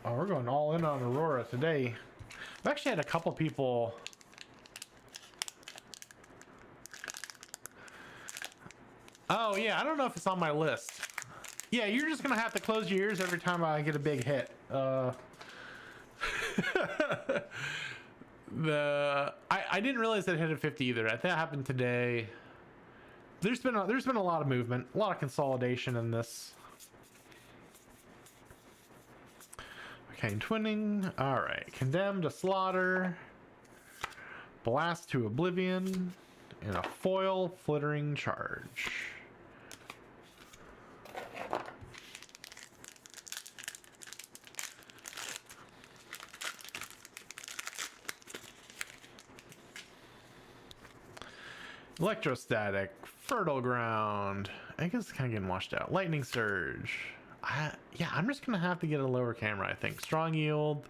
Oh, we're going all in on Aurora today. I've actually had a couple people. Oh yeah, I don't know if it's on my list. Yeah, you're just gonna have to close your ears every time I get a big hit. I didn't realize that it hit a 50 either. I think that happened today. There's been a lot of movement, a lot of consolidation in this. Okay, twinning. All right, condemned to slaughter, blast to oblivion, and a foil flittering charge. Electrostatic, fertile ground. I guess it's kind of getting washed out. Lightning surge. Yeah, I'm just gonna have to get a lower camera, I think. Strong yield,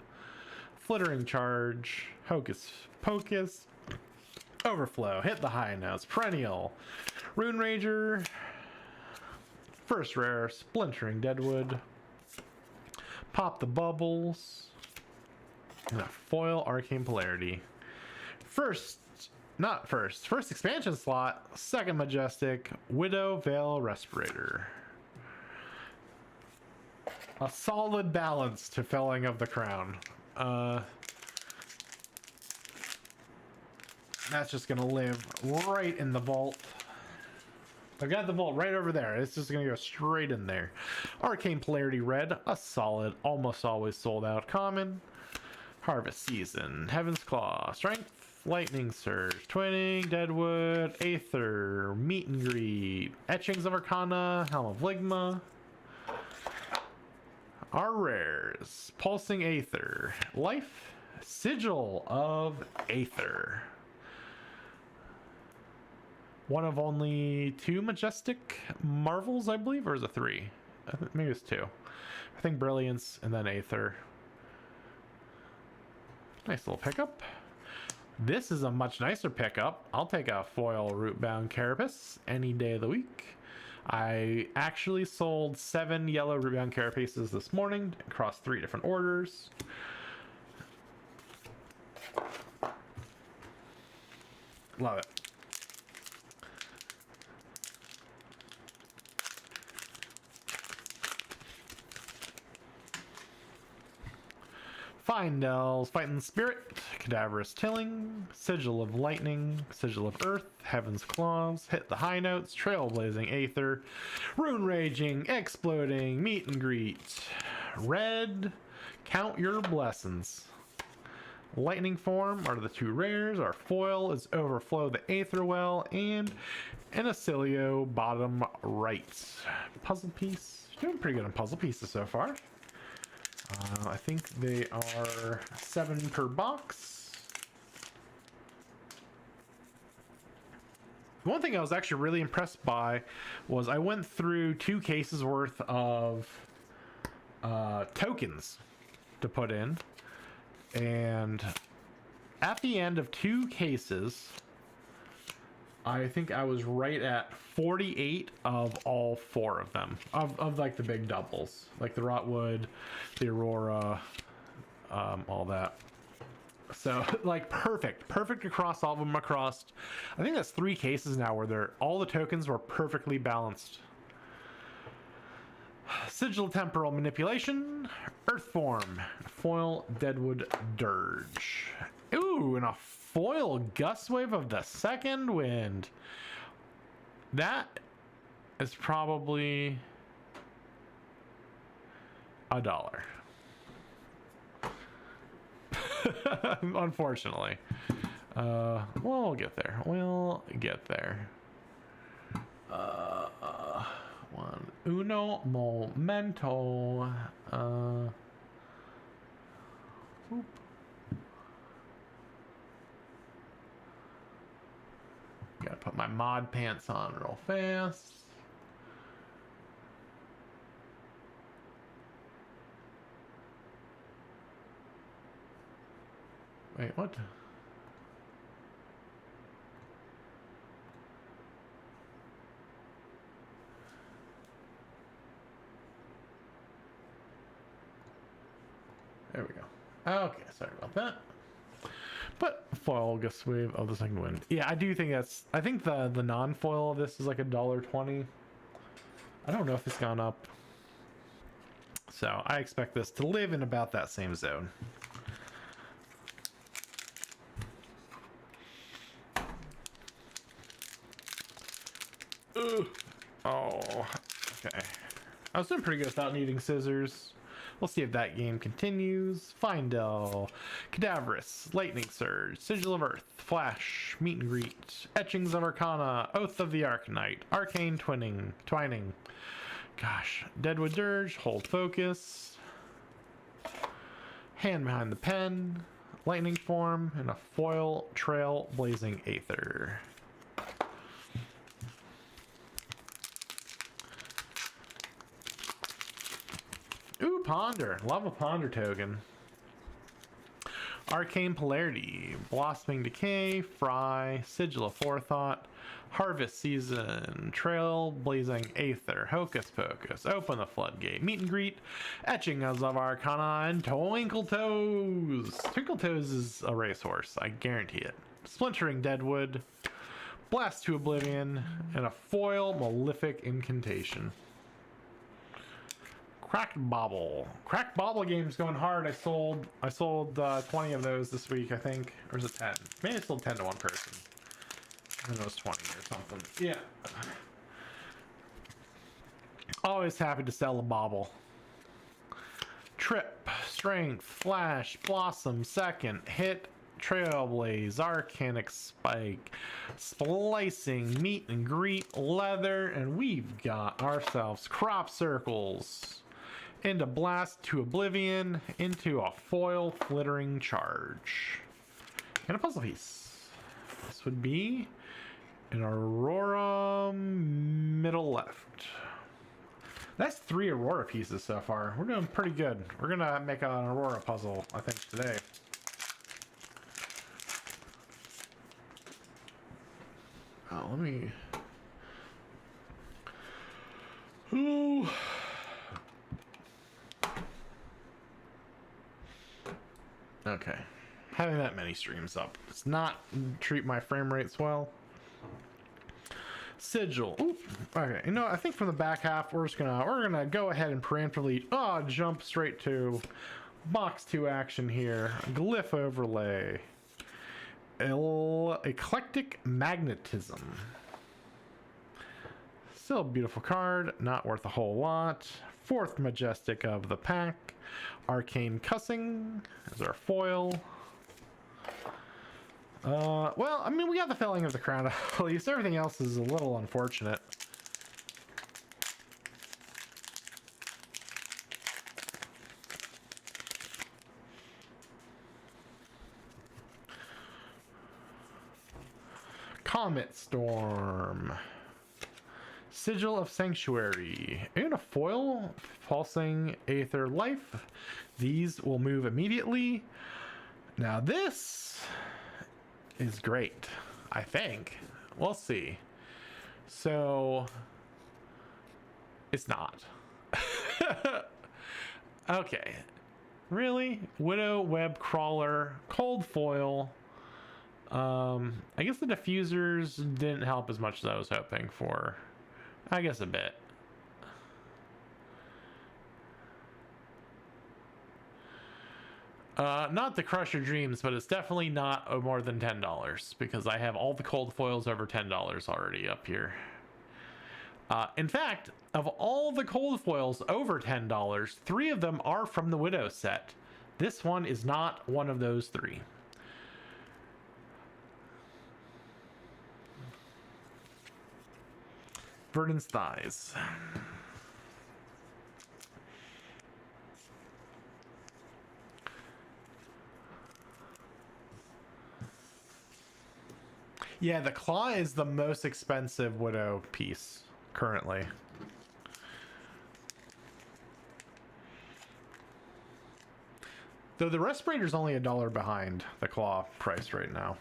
flittering charge, hocus pocus, overflow, hit the high notes, perennial, rune rager, first rare, splintering deadwood, pop the bubbles, and a foil arcane polarity. First expansion slot, second majestic, Widow Veil Respirator. A solid balance to Felling of the Crown. That's just gonna live right in the vault. I've got the vault right over there. It's just gonna go straight in there. Arcane Polarity Red, a solid, almost always sold out common. Harvest Season, Heaven's Claw, Strength, Lightning Surge, Twinning, Deadwood, Aether, Meet and Greet, Etchings of Arcana, Helm of Ligma. Our rares, Pulsing Aether, Life, Sigil of Aether. One of only 2 majestic marvels, I believe, or is it 3? Maybe it's 2. I think Brilliance and then Aether. Nice little pickup. This is a much nicer pickup. I'll take a foil rootbound carapace any day of the week. I actually sold 7 yellow rootbound carapaces this morning across 3 different orders. Love it. Findel's Fighting Spirit, Cadaverous Tilling, Sigil of Lightning, Sigil of Earth, Heaven's Claws, Hit the High Notes, Trailblazing Aether, Rune Raging, Exploding, Meet and Greet, Red, Count Your Blessings. Lightning Form are the 2 rares. Our foil is Overflow the Aether Well, and an Acilio bottom right. Puzzle piece. Doing pretty good on puzzle pieces so far. I think they are 7 per box. One thing I was actually really impressed by was I went through 2 cases worth of tokens to put in, and at the end of 2 cases, I think I was right at 48 of all 4 of them, of like the big doubles, like the Rotwood, the Aurora, all that. So like perfect across all of them. Across, I think that's 3 cases now where all the tokens were perfectly balanced. Sigil Temporal Manipulation, Earth Form, Foil Deadwood Dirge. Ooh, and a foil Gust Wave of the Second Wind. That is probably $1. Unfortunately. We'll get there. We'll get there. Uno momento. Oop. Gotta put my mod pants on real fast. Wait, what? Okay, sorry about that. But foil gust wave of the second wind. Yeah, I do think that's. I think the non-foil of this is like $1.20. I don't know if it's gone up. So I expect this to live in about that same zone. Ugh. Oh, okay. I was doing pretty good without needing scissors. We'll see if that game continues. Findel, Cadaverous, Lightning Surge, Sigil of Earth, Flash, Meet and Greet, Etchings of Arcana, Oath of the Arcanite, Arcane Twining. Gosh, Deadwood Dirge, Hold Focus, Hand Behind the Pen, Lightning Form, and a foil Trail Blazing Aether. Ooh, Ponder. Love a Ponder token. Arcane Polarity, Blossoming Decay, Fry, Sigil of Forethought, Harvest Season, Trail Blazing Aether, Hocus Pocus, Open the Floodgate, Meet and Greet, Etching of Arcana, and Twinkle Toes. Twinkle Toes is a racehorse, I guarantee it. Splintering Deadwood, Blast to Oblivion, and a foil Malefic Incantation. Cracked Bauble. Cracked Bauble game's going hard. I sold 20 of those this week, I think. Or is it 10? Maybe I sold 10 to one person. I don't know, it was 20 or something. Yeah. Always happy to sell a bauble. Trip, Strength, Flash, Blossom, Second, Hit, Trailblaze, Arcanic Spike, Splicing, Meet and Greet, Leather, and we've got ourselves Crop Circles. Into Blast to Oblivion, into a foil Flittering Charge. And a puzzle piece. This would be an Aurora middle left. That's 3 Aurora pieces so far. We're doing pretty good. We're gonna make an Aurora puzzle, I think, today. Oh, let me... Ooh. Okay. Having that many streams up does not treat my frame rates well. Sigil. Ooh. Okay, you know, I think from the back half we're gonna go ahead and preemptively jump straight to box 2 action here. Glyph overlay. Eclectic Magnetism. Still a beautiful card, not worth a whole lot. 4th Majestic of the pack. Arcane Cussing is our foil. Well, I mean, we got the Felling of the Crown at least. Everything else is a little unfortunate. Comet Storm. Sigil of Sanctuary. And a foil Pulsing Aether Life. These will move immediately. Now this is great, I think. We'll see. So it's not. Okay. Really? Widow Web Crawler, Cold Foil. I guess the diffusers didn't help as much as I was hoping for. I guess a bit. Not to crush your dreams, but it's definitely not more than $10 because I have all the cold foils over $10 already up here. In fact, of all the cold foils over $10, 3 of them are from the Widow set. This one is not one of those 3. Verdant's Thighs. Yeah, the Claw is the most expensive Widow piece currently. Though the Respirator's only $1 behind the Claw price right now.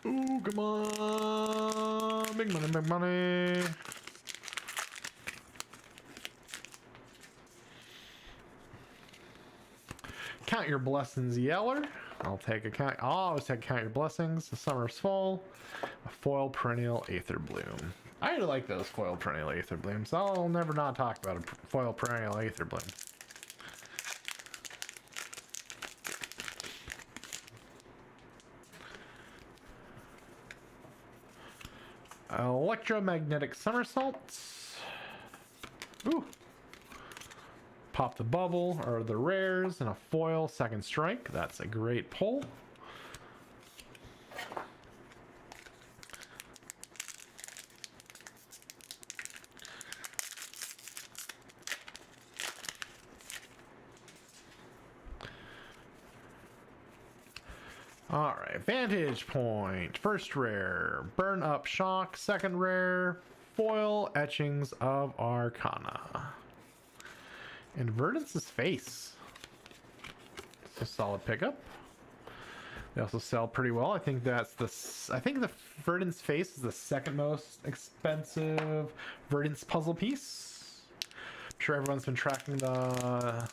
Ooh, come on. Big money, big money. Count Your Blessings Yeller. I'll always take Count Your Blessings. The Summer's Fall. A foil perennial Aether Bloom. I really like those foil perennial Aether Blooms. I'll never not talk about a foil perennial Aether Bloom. Electromagnetic Somersaults. Ooh. Pop the Bubble, or the rares, and a foil Second Strike. That's a great pull. All right, Vantage Point. First rare, Burn Up Shock. Second rare, foil Etchings of Arcana. And Verdance's Face. It's a solid pickup. They also sell pretty well. I think the Verdance Face is the second most expensive Verdance puzzle piece. I'm sure everyone's been tracking the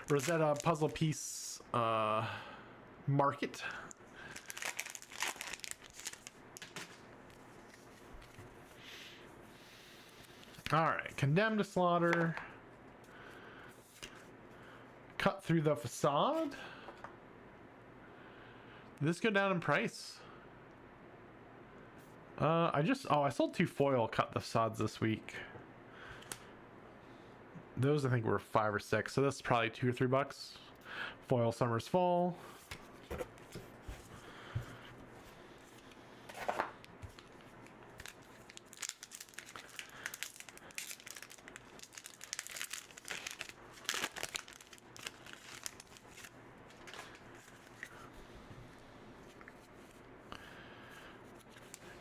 Rosetta puzzle piece market. All right, Condemned to Slaughter. Cut Through the Facade. Did this go down in price? I sold 2 foil Cut the Facades this week. Those I think were $5 or $6, so this is probably $2 or $3. Foil Summer's Fall.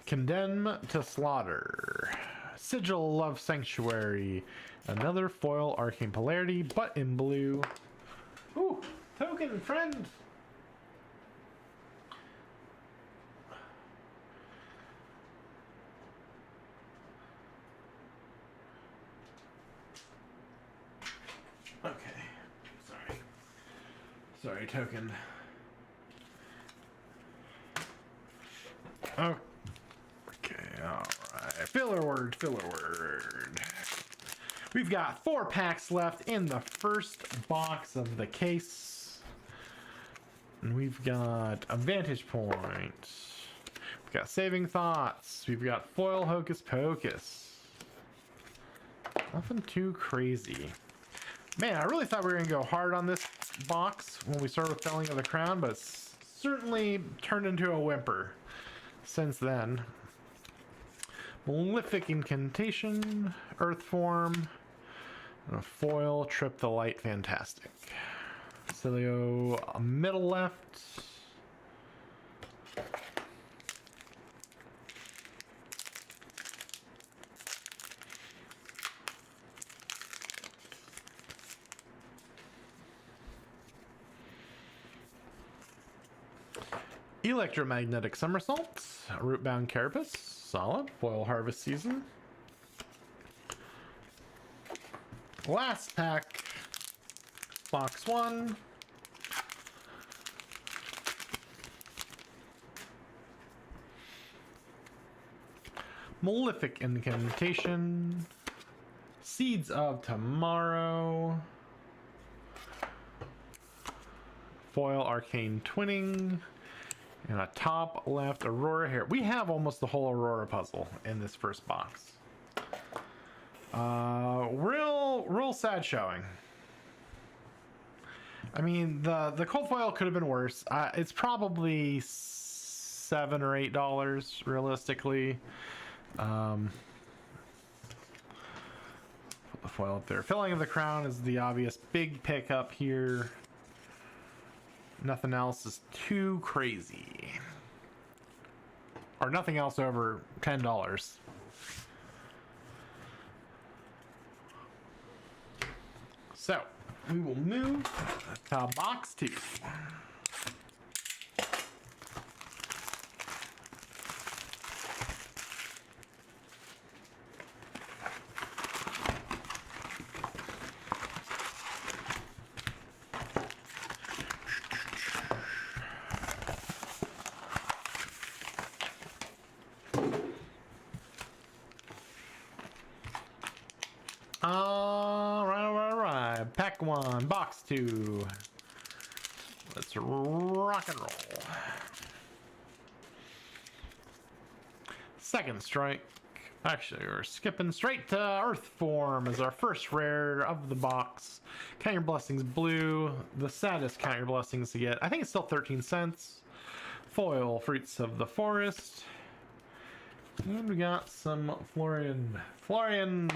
Condemn to Slaughter. Sigil of Sanctuary. Another foil Arcane Polarity, but in blue. Ooh, token friend. Okay. Sorry, token. Oh. Alright, filler word. We've got 4 packs left in the first box of the case. And we've got a Vantage Point. We've got Saving Thoughts. We've got foil Hocus Pocus. Nothing too crazy. Man, I really thought we were going to go hard on this box when we started with Felling of the Crown, but it's certainly turned into a whimper since then. Malefic Incantation, Earth Form, and a foil Trip the Light. Fantastic. Cilio, middle left. Electromagnetic Somersaults, Rootbound Carapace, solid. Foil Harvest Season. Last pack, box 1. Malefic Incantation, Seeds of Tomorrow, foil Arcane Twinning, and a top left Aurora here. We have almost the whole Aurora puzzle in this first box. Real sad showing. I mean, the cold foil could have been worse. It's probably $7 or $8 realistically. Put the foil up there. Filling of the Crown is the obvious big pickup here. Nothing else is too crazy. Or nothing else over $10. So, we will move to box 2. 5, pack 1, box 2. Let's rock and roll. Second strike. Actually, we're skipping straight to Earth Form as our first rare of the box. Count Your Blessings blue. The saddest Count Your Blessings to get. I think it's still 13 cents. Foil Fruits of the Forest. And we got some Florian ground.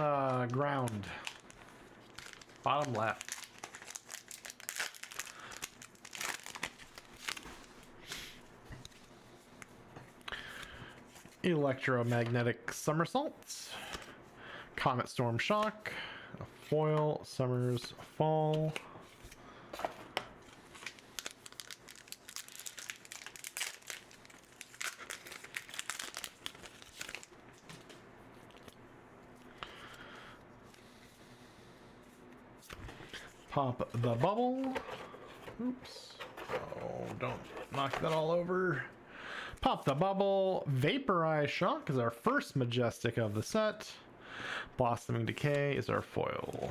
Bottom left. Electromagnetic Somersaults, Comet Storm Shock, Foil Summer's Fall, Pop the Bubble. Oops. Oh, don't knock that all over. Pop the Bubble. Vaporize Shock is our first Majestic of the set. Blossoming Decay is our foil.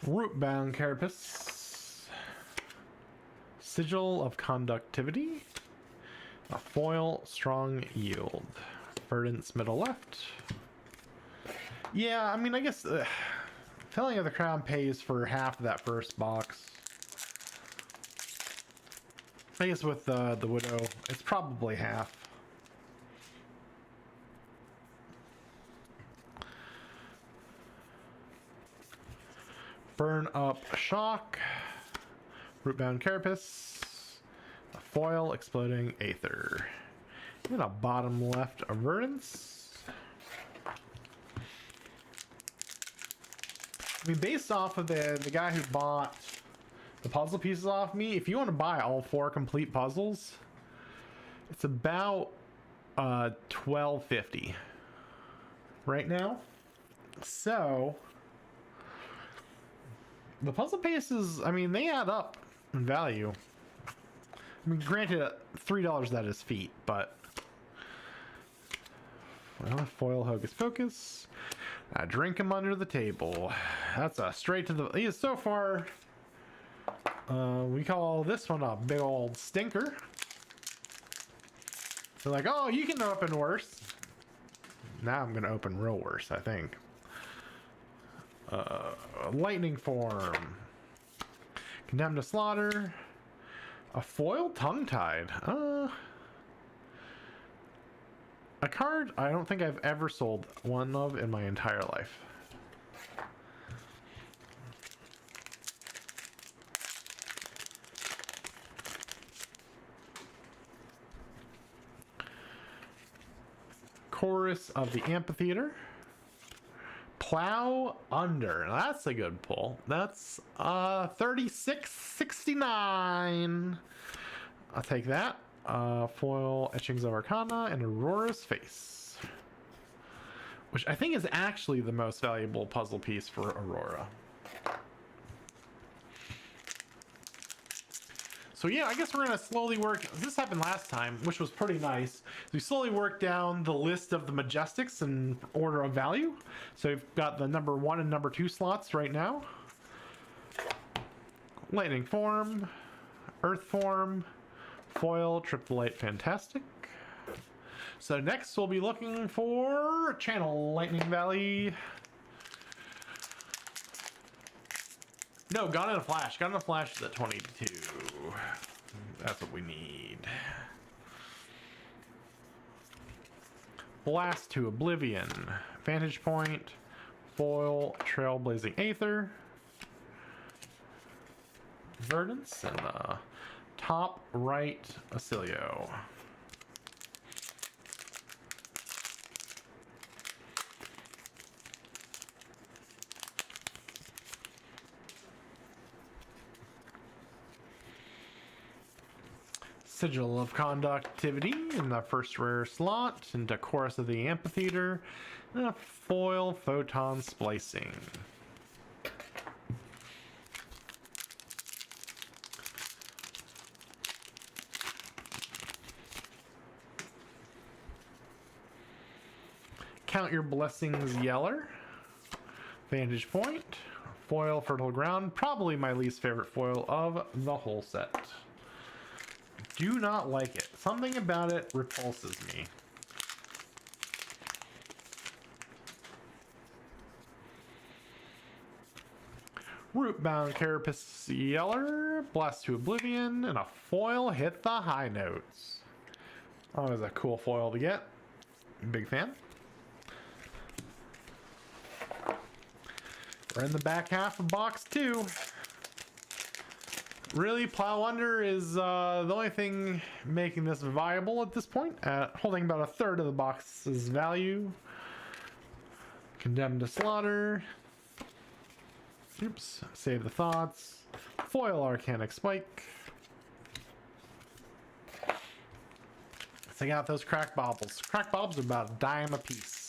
Rootbound Carapace. Sigil of Conductivity. A foil Strong Yield. Verdance middle left. Yeah, I mean, I guess Felling of the Crown pays for half of that first box. I guess with the Widow, it's probably half. Burn Up Shock. Rootbound Carapace. A foil Exploding Aether. And a bottom left Verdance. I mean, based off of the guy who bought the puzzle pieces off me, if you want to buy all 4 complete puzzles, it's about $12.50 right now. So the puzzle pieces, I mean, they add up in value. I mean, granted, $3 at his feet, but well, foil Hocus Pocus. I drink him under the table. That's a straight to the. He is so far. We call this one a big old stinker. They're like, oh, you can open worse. Now I'm gonna open real worse, I think. Lightning Form. Condemned to Slaughter. A foil Tongue-Tied. A card I don't think I've ever sold one of in my entire life. Chorus of the Amphitheater. Plow Under. That's a good pull. That's $36.69. I'll take that. Foil Etchings of Arcana and Aurora's Face, which I think is actually the most valuable puzzle piece for Aurora. So yeah, I guess we're gonna slowly work. This happened last time, which was pretty nice. We slowly work down the list of the Majestics in order of value. So we've got the number 1 and number 2 slots right now. Lightning Form, Earth Form, foil Triptolite Fantastic. So next we'll be looking for Channel Lightning Valley. No, Gone in a Flash. Gone in a Flash is at 22. That's what we need. Blast to Oblivion. Vantage Point. Foil Trailblazing Aether. Verdance and top right Acilio. Sigil of Conductivity in the first rare slot, into Chorus of the Amphitheater, and a foil Photon Splicing. Count Your Blessings Yeller, Vantage Point, foil Fertile Ground, probably my least favorite foil of the whole set. Do not like it. Something about it repulses me. Rootbound Carapace Yeller, Blast to Oblivion, and a foil Hit the High Notes. Always a cool foil to get. Big fan. We're in the back half of box 2. Really, Plow Under is the only thing making this viable at this point, holding about a third of the box's value. Condemned to Slaughter. Oops, Save the Thoughts. Foil Arcanic Spike. Take out those crack baubles. Crack baubles are about a dime a piece.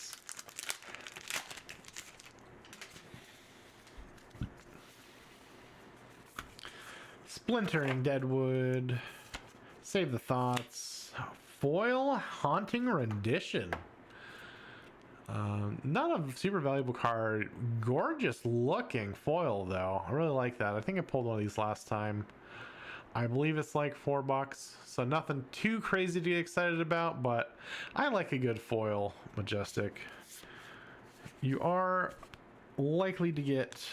Splintering Deadwood. Save the Thoughts. Foil Haunting Rendition. Not a super valuable card. Gorgeous looking foil though. I really like that. I think I pulled one of these last time. I believe it's like $4, so nothing too crazy to get excited about, but I like a good foil Majestic. You are likely to get,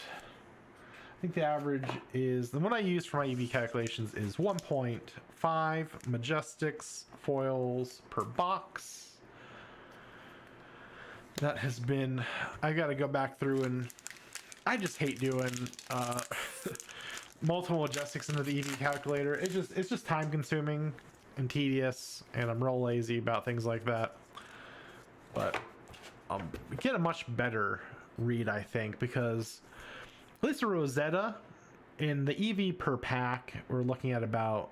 I think the average is, the one I use for my EV calculations is 1.5 Majestics foils per box. That has been, I gotta go back through, and I just hate doing multiple Majestics into the EV calculator. It's just time consuming and tedious, and I'm real lazy about things like that. But get a much better read, I think, because at least a Rosetta in the EV per pack, we're looking at about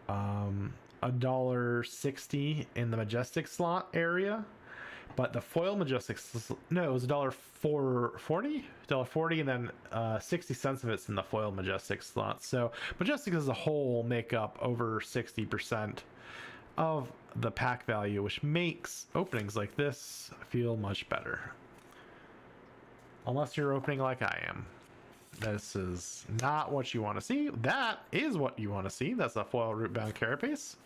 $1.60 in the Majestic slot area. But the foil Majestics, no, it was $1.40, and then 60 cents of it's in the foil Majestic slot. So Majestics as a whole make up over 60% of the pack value, which makes openings like this feel much better. Unless you're opening like I am. This is not what you want to see. That is what you want to see. That's a foil Rootbound Carapace.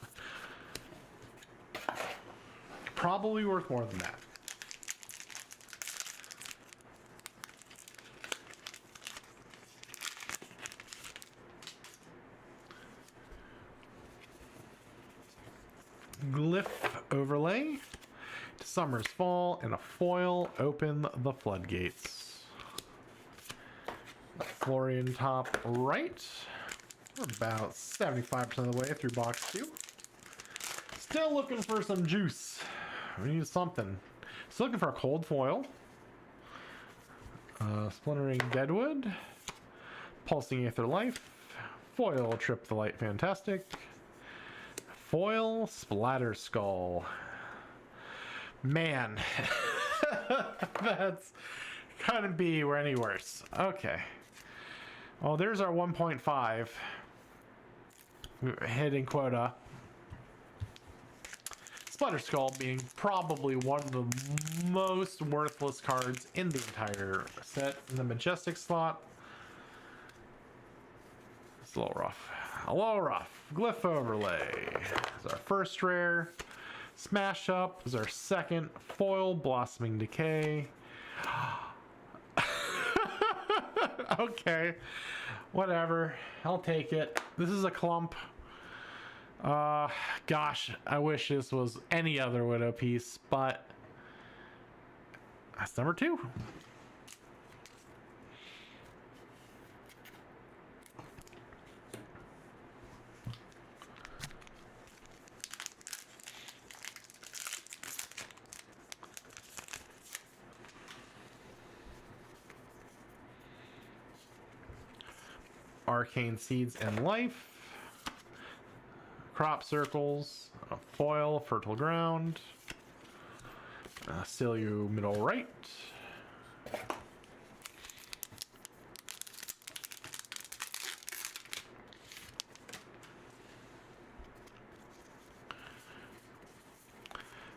Probably worth more than that. Glyph Overlay to Summer's Fall, and a foil Open the Floodgates. Florian top right. We're about 75% of the way through box 2. Still looking for some juice. We need something. Still looking for a cold foil. Splintering Deadwood. Pulsing Aether Life. Foil Trip the Light Fantastic. Foil Splatter Skull. Man. That's couldn't be any worse. Okay. Well, there's our 1.5. Hitting quota. Splatter Skull being probably one of the most worthless cards in the entire set. In the Majestic slot, it's a little rough. A little rough. Glyph Overlay is our first rare. Smash Up is our second. Foil Blossoming Decay. Okay, whatever. I'll take it. This is a clump. Gosh, I wish this was any other Widow piece, but that's number 2. Arcane Seeds and Life. crop circles, a foil, fertile ground, seal you middle right.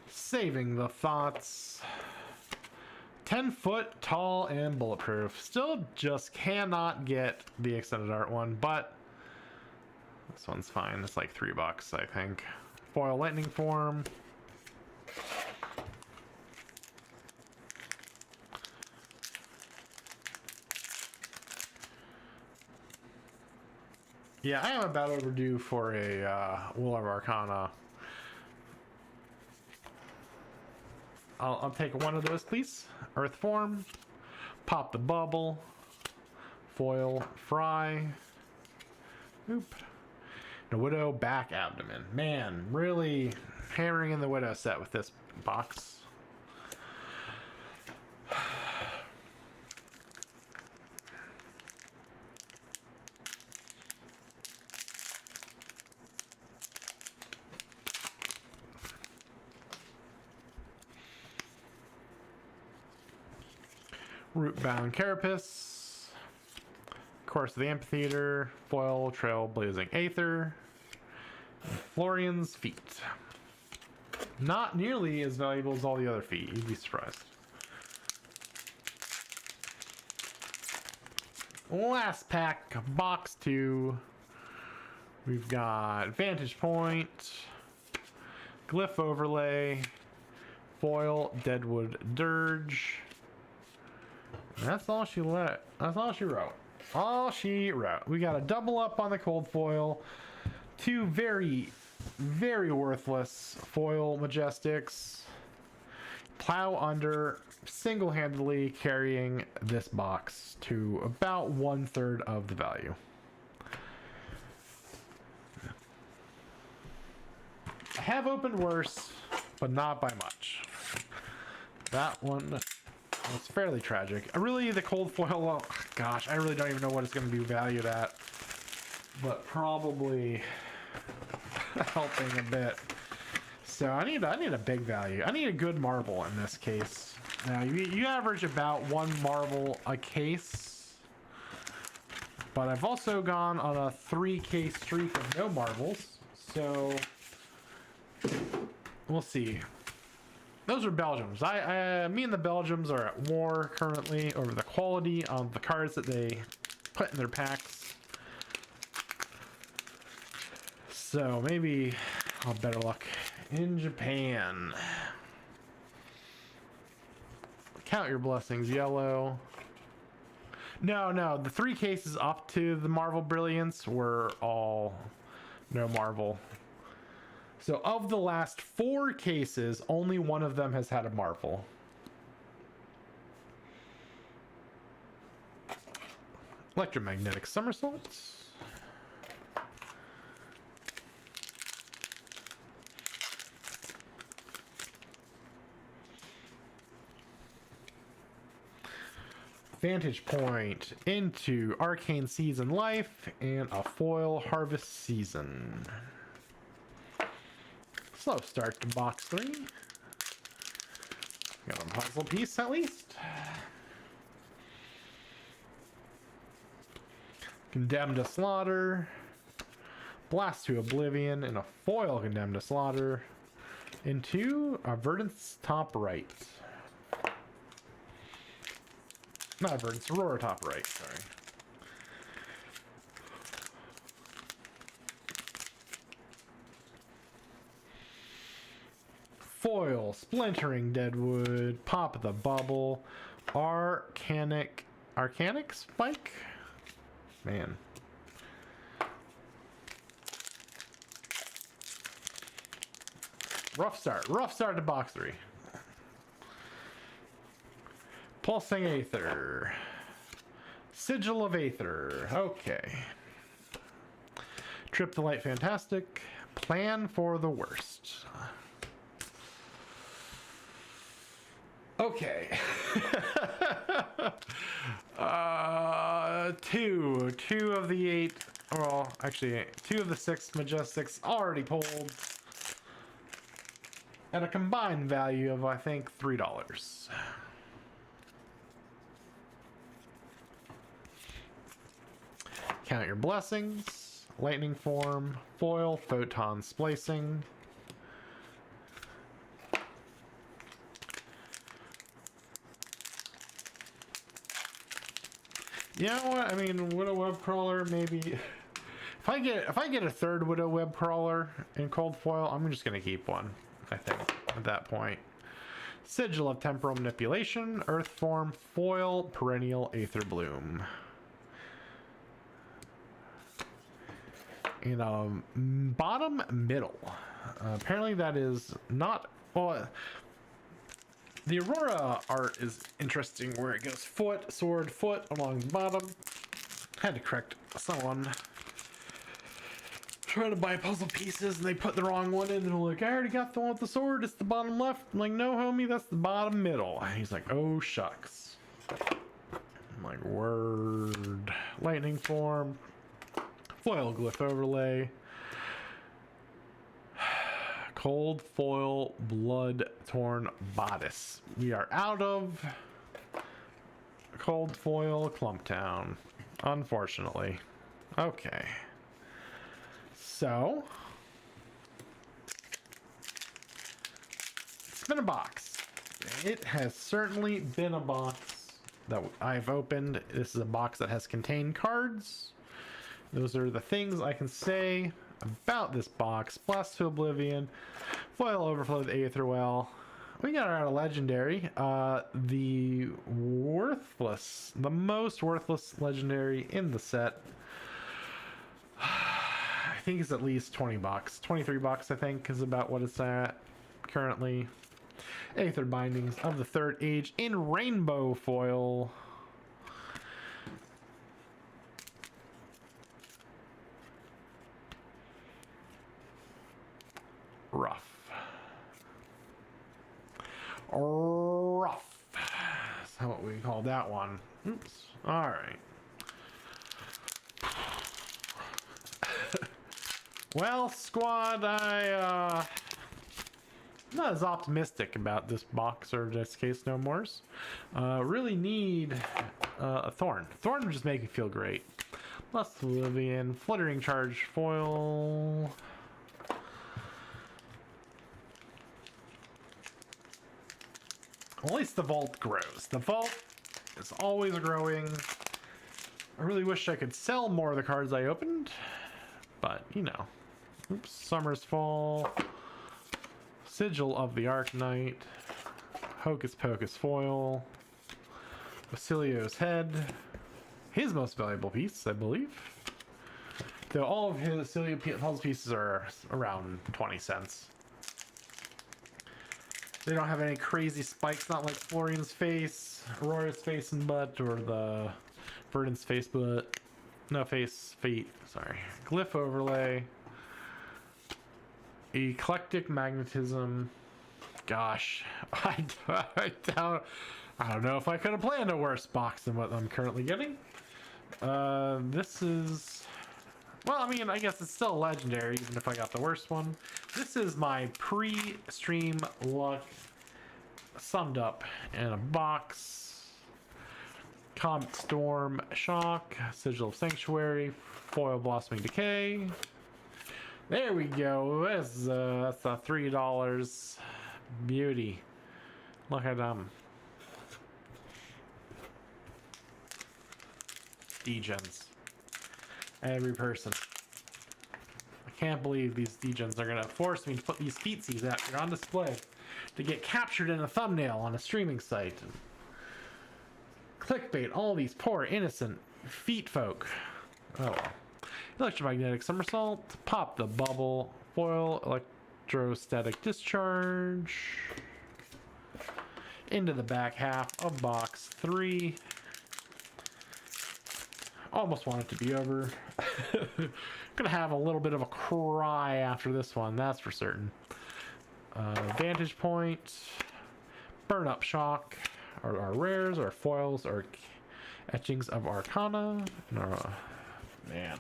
Saving the thoughts. 10 foot tall and bulletproof. Still just cannot get the extended art one, but this one's fine. It's like $3, I think. Foil lightning form. Yeah, I am about overdue for a Will of Arcana. I'll take one of those, please. Earth form. Pop the bubble. Foil fry. Oop. The Widow back abdomen. Man, really hammering in the Widow set with this box. Rootbound Carapace, Course of the Amphitheater, Foil Trailblazing Aether, and Florian's Feet. Not nearly as valuable as all the other feet, you'd be surprised. Last pack, box 2. We've got Vantage Point, Glyph Overlay, Foil Deadwood Dirge. That's all she let. That's all she wrote. All she wrote. We got a double up on the cold foil. 2 very, very worthless foil Majestics. Plow Under, single-handedly carrying this box to about 1/3 of the value. I have opened worse, but not by much. That one. It's fairly tragic. Really, the cold foil, well, gosh, I really don't even know what it's going to be valued at. But probably helping a bit. So I need a big value. I need a good marble in this case. Now, you average about 1 marble a case. But I've also gone on a 3-case streak of no marbles. So we'll see. Those are Belgiums. Me and the Belgiums are at war currently over the quality of the cards that they put in their packs. So maybe I'll have better luck in Japan. Count your blessings, yellow. No, the 3 cases up to the Marvel Brilliance were all no Marvel. So of the last 4 cases, only one of them has had a Marvel. Electromagnetic Somersaults. Vantage Point into Arcane Season Life and a foil Harvest Season. Slow start to box 3. Got a puzzle piece at least. Condemned to Slaughter. Blast to Oblivion and a foil Condemned to Slaughter into a Verdant's top right. Not Verdant's, Aurora top right, sorry. Foil, Splintering Deadwood, Pop the Bubble, Arcanic Spike? Man. Rough start to box 3. Pulsing Aether. Sigil of Aether, okay. Trip the Light Fantastic, Plan for the Worst. Okay. Two of the 8 well, actually, 2 of the 6 Majestics already pulled at a combined value of, I think, $3. Count your blessings. Lightning form, foil, photon splicing. You know what? I mean, Widow Web Crawler, maybe. If I get a third Widow Web Crawler in cold foil, I'm just gonna keep one. I think at that point. Sigil of Temporal Manipulation, Earth Form, foil, perennial Aether Bloom. And bottom middle. Apparently that is not. Well, the Aurora art is interesting where it goes foot, sword, foot along the bottom. Had to correct someone trying to buy puzzle pieces and they put the wrong one in and they're like, I already got the one with the sword, it's the bottom left. I'm like, no homie, that's the bottom middle. And he's like, oh shucks. I'm like, word. Lightning form. Foil glyph overlay. Cold foil blood torn bodice. We are out of cold foil Clumptown, unfortunately. Okay. So it's been a box. It has certainly been a box that I've opened. This is a box that has contained cards. Those are the things I can say about this box. Blast to Oblivion, foil overflow of the Aether Well. We got our legendary, the most worthless legendary in the set. I think it's at least 20 bucks. 23 bucks, I think, is about what it's at currently. Aether Bindings of the Third Age in rainbow foil. Rough. That's what we call that one. Oops. All right. Well, squad, I'm not as optimistic about this box, or in this case, no mores. Really need a Thorn. Thorn would just make me feel great. Lust of Oblivion, Fluttering Charge foil. At least the vault grows. The vault is always growing. I really wish I could sell more of the cards I opened, but you know. Oops. Summer's Fall, Sigil of the Arknight, Hocus Pocus foil, Basilio's Head, his most valuable piece, I believe. Though all of his Basilio puzzle pieces are around 20 cents. They don't have any crazy spikes, not like Florian's face, Aurora's face and butt, or the Verdant's face butt. No, face, feet, sorry. Glyph overlay. Eclectic magnetism. Gosh, I don't know if I could have planned a worse box than what I'm currently getting. This is, well, I mean, I guess it's still legendary, even if I got the worst one. This is my pre-stream luck summed up in a box. Comet Storm Shock, Sigil of Sanctuary, Foil Blossoming Decay. There we go. That's a $3. Beauty. Look at them. Degens. Every person. I can't believe these degens are gonna force me to put these feetsies out here on display to get captured in a thumbnail on a streaming site. And clickbait all these poor innocent feet folk. Oh well. Electromagnetic Somersault, Pop the Bubble, Foil, Electrostatic Discharge. Into the back half of box 3. Almost want it to be over. Gonna have a little bit of a cry after this one, that's for certain. Vantage Point, Burn Up Shock, our rares, our foils, our etchings of Arcana. Man.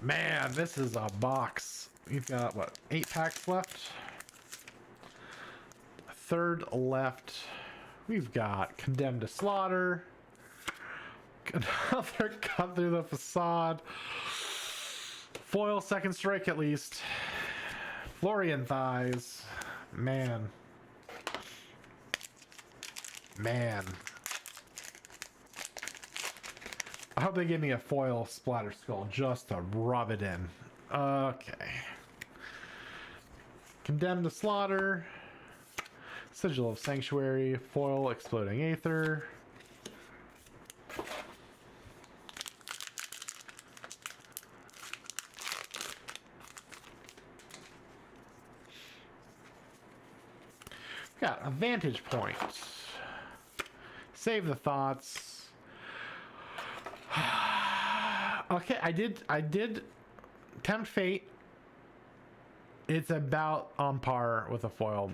Man, this is a box. We've got, what, 8 packs left? A third left. We've got Condemned to Slaughter. Another Cut Through the Facade. Foil Second Strike at least. Florian Thighs. Man. Man. I hope they give me a foil Splatter Skull just to rub it in. Okay. Condemned to Slaughter. Sigil of Sanctuary. Foil Exploding Aether. Got a Vantage Point. Save the Thoughts. Okay, I did Tempt Fate. It's about on par with a foil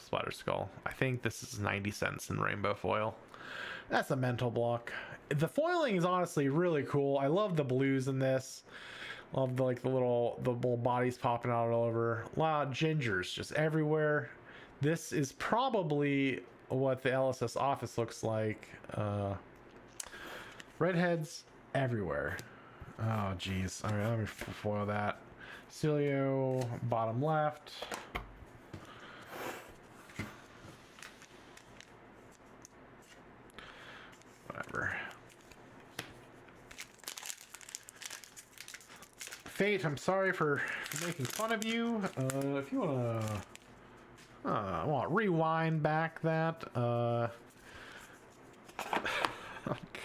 Splatter Skull. I think this is 90 cents in rainbow foil. That's a mental block. The foiling is honestly really cool. I love the blues in this. Love the little bodies popping out all over. A lot of gingers just everywhere. This is probably what the LSS office looks like. Redheads everywhere. Oh, geez. All right, let me foil that. Celio, bottom left. Whatever. Fate, I'm sorry for making fun of you. If you want to rewind back that. Oh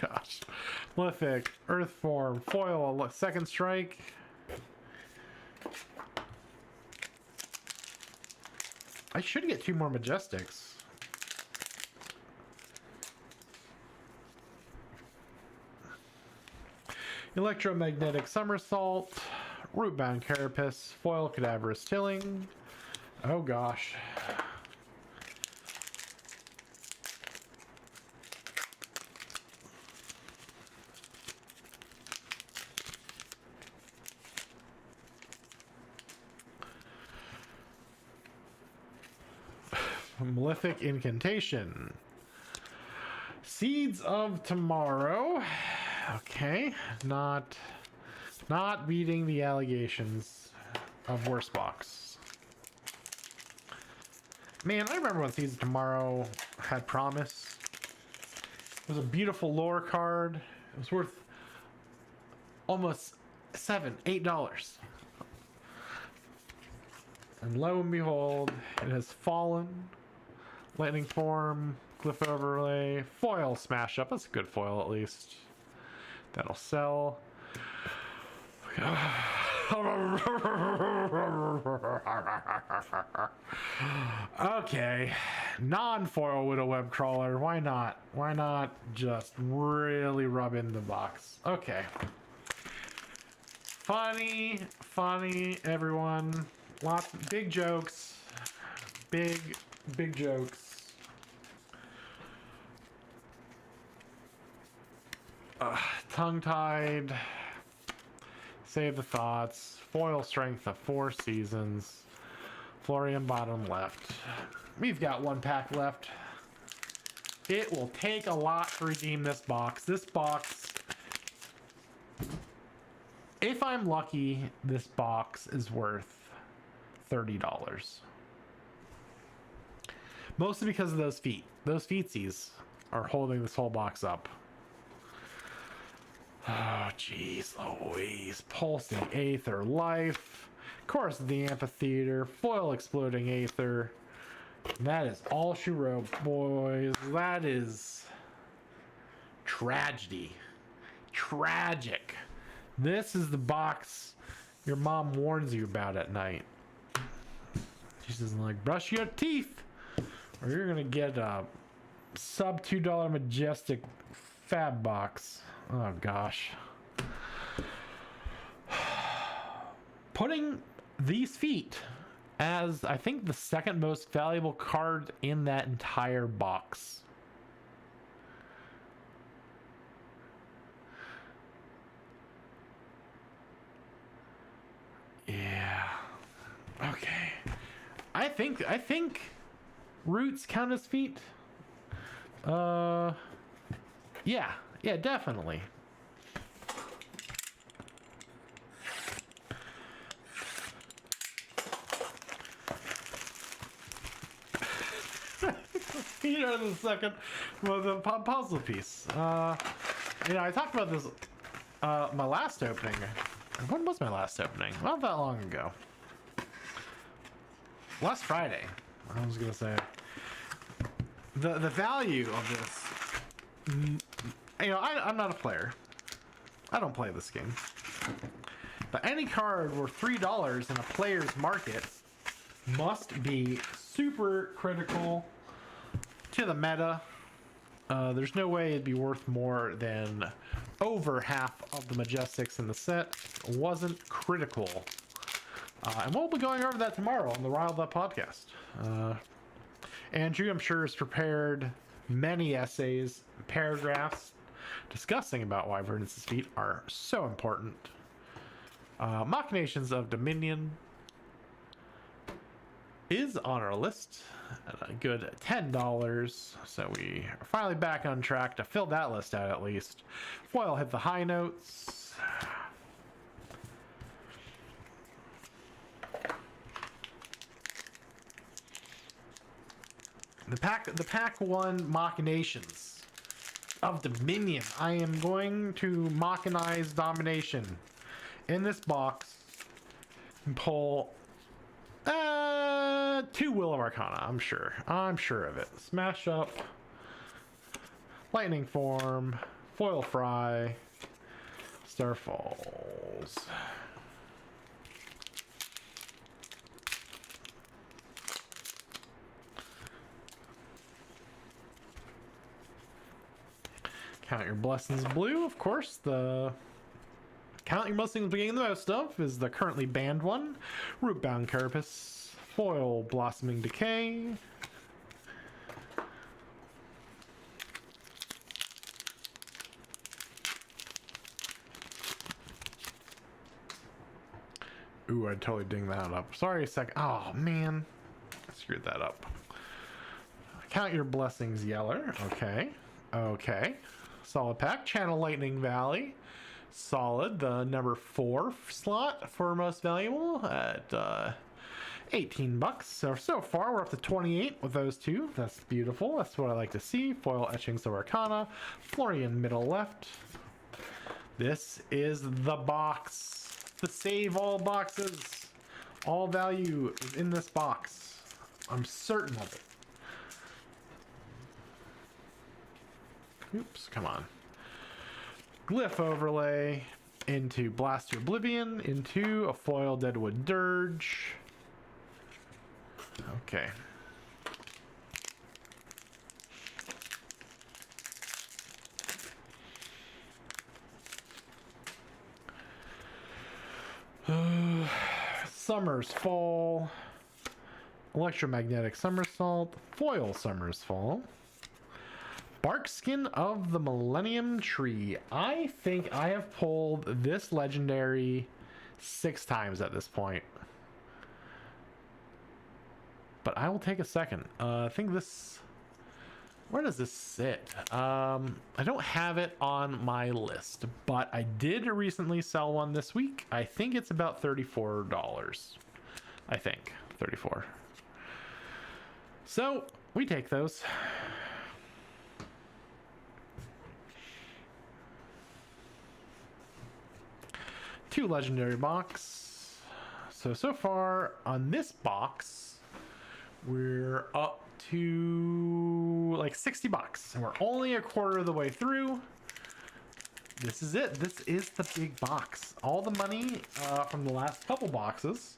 gosh. Malefic, Earthform, Foil, Second Strike. I should get 2 more Majestics. Electromagnetic Somersault, Rootbound Carapace, Foil Cadaverous Tilling. Oh gosh. Malefic Incantation. Seeds of Tomorrow. Okay, not beating the allegations of Worst Box. Man, I remember when Seeds of Tomorrow had promise. It was a beautiful lore card. It was worth almost $7-8. And lo and behold, it has fallen. Lightning Form, Glyph Overlay, Foil Smash Up. That's a good foil at least. That'll sell. Okay. Non-foil Widow Web Crawler. Why not? Why not just really rub in the box? Okay. Funny, everyone. Lots of big jokes. Big jokes. Tongue-tied. Save the Thoughts. Foil Strength of 4 Seasons. Florian bottom left. We've got 1 pack left. It will take a lot to redeem this box. This box, if I'm lucky, this box is worth $30. Mostly because of those feet. Those feetsies are holding this whole box up. Oh, jeez Louise. Pulsing Aether Life. Of course, the Amphitheater. Foil Exploding Aether. That is all she wrote, boys. That is tragedy. Tragic. This is the box your mom warns you about at night. She says, like, brush your teeth, or you're gonna get a sub $2 Majestic Fab box. Oh gosh. Putting these feet as, I think, the second most valuable card in that entire box. I think roots count as feet. Yeah, definitely. You know, the second, well, the puzzle piece. I talked about this. My last opening. When was my last opening? Not that long ago. Last Friday. I was gonna say. The value of this. I'm not a player. I don't play this game. But any card worth $3 in a player's market must be super critical to the meta. There's no way it'd be worth more than over half of the Majestics in the set. Wasn't critical. And we'll be going over that tomorrow on the Riled Up podcast. Andrew, I'm sure, has prepared many essays, paragraphs discussing about why Verdant's feet are so important. Machinations of Dominion is on our list at a good $10, so we are finally back on track to fill that list out at least. Foil hit the high notes. The pack one Machinations of Dominion. I am going to machinize domination in this box and pull 2 Will of Arcana. I'm sure of it. Smash Up, Lightning Form, Foil Fry, Starfalls. Count Your Blessings blue, of course. The Count Your Blessings we're getting the most of is the currently banned one. Rootbound Carapace, Foil Blossoming Decay. Ooh, I'd totally ding that up. Sorry a sec. Oh, man. I screwed that up. Count Your Blessings Yeller. Okay. Solid pack. Channel Lightning Valley. Solid. The number 4 slot for most valuable at $18. So far we're up to 28 with those two. That's beautiful. That's what I like to see. Foil Etchings of Arcana. Florian middle left. This is the box. The save all boxes. All value is in this box. I'm certain of it. Oops, come on. Glyph Overlay into Blast to Oblivion into a foil Deadwood Dirge. Okay. Summer's Fall. Electromagnetic Somersault. Foil Summer's Fall. Barkskin of the Millennium Tree. I think I have pulled this legendary 6 times at this point. But I will take a second. I think this... Where does this sit? I don't have it on my list, but I did recently sell one this week. I think it's about $34. I think. 34. So, we take those. Two legendary box. So far on this box, we're up to like $60 and we're only a quarter of the way through. This is it. This is the big box. All the money from the last couple boxes,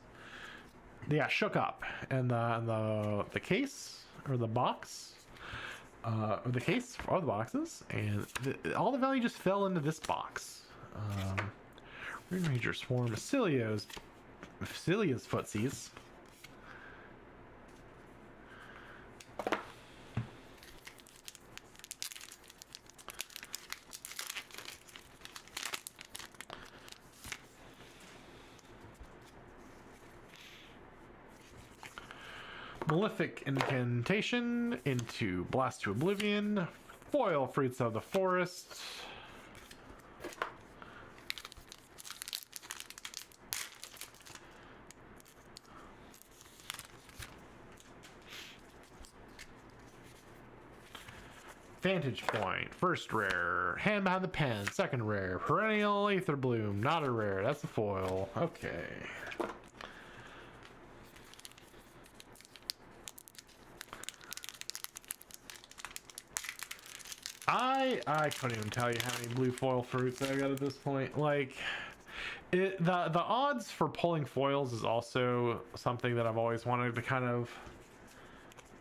shook up, and the case or the box, or the case for all the boxes, and all the value just fell into this box. Green Ranger Swarm, Celia's footsies. Malefic Incantation into Blast to Oblivion. Foil Fruits of the Forest. Vantage Point, first rare. Hand Behind the Pen, second rare. Perennial Aether Bloom, not a rare. That's a foil. Okay. I couldn't even tell you how many blue foil fruits I got at this point. Like, the odds for pulling foils is also something that I've always wanted to kind of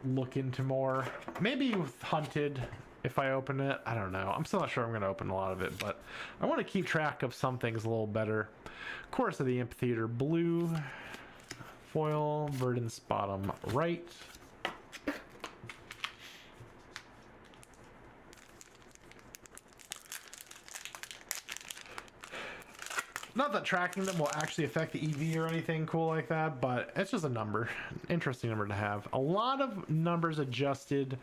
look into more. Maybe with Hunted, if I open it, I don't know. I'm still not sure I'm going to open a lot of it, but I want to keep track of some things a little better. Chorus of the Amphitheater blue foil, Verdant's bottom right. Not that tracking them will actually affect the EV or anything cool like that, but it's just a number. Interesting number to have. A lot of numbers adjusted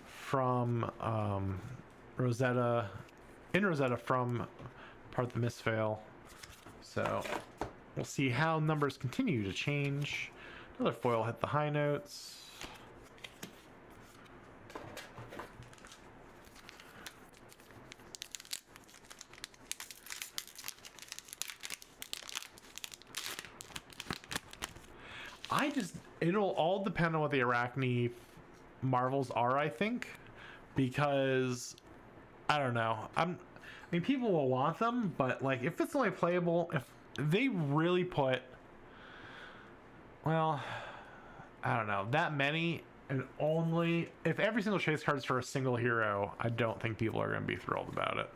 from Rosetta, in Rosetta from part of the Misfail. So we'll see how numbers continue to change. Another foil hit the high notes. It'll all depend on what the Arachne Marvels are, I think, because I don't know. I mean, people will want them, but like if it's only playable, if they really put, well, I don't know, that many, and only if every single chase card is for a single hero, I don't think people are going to be thrilled about it.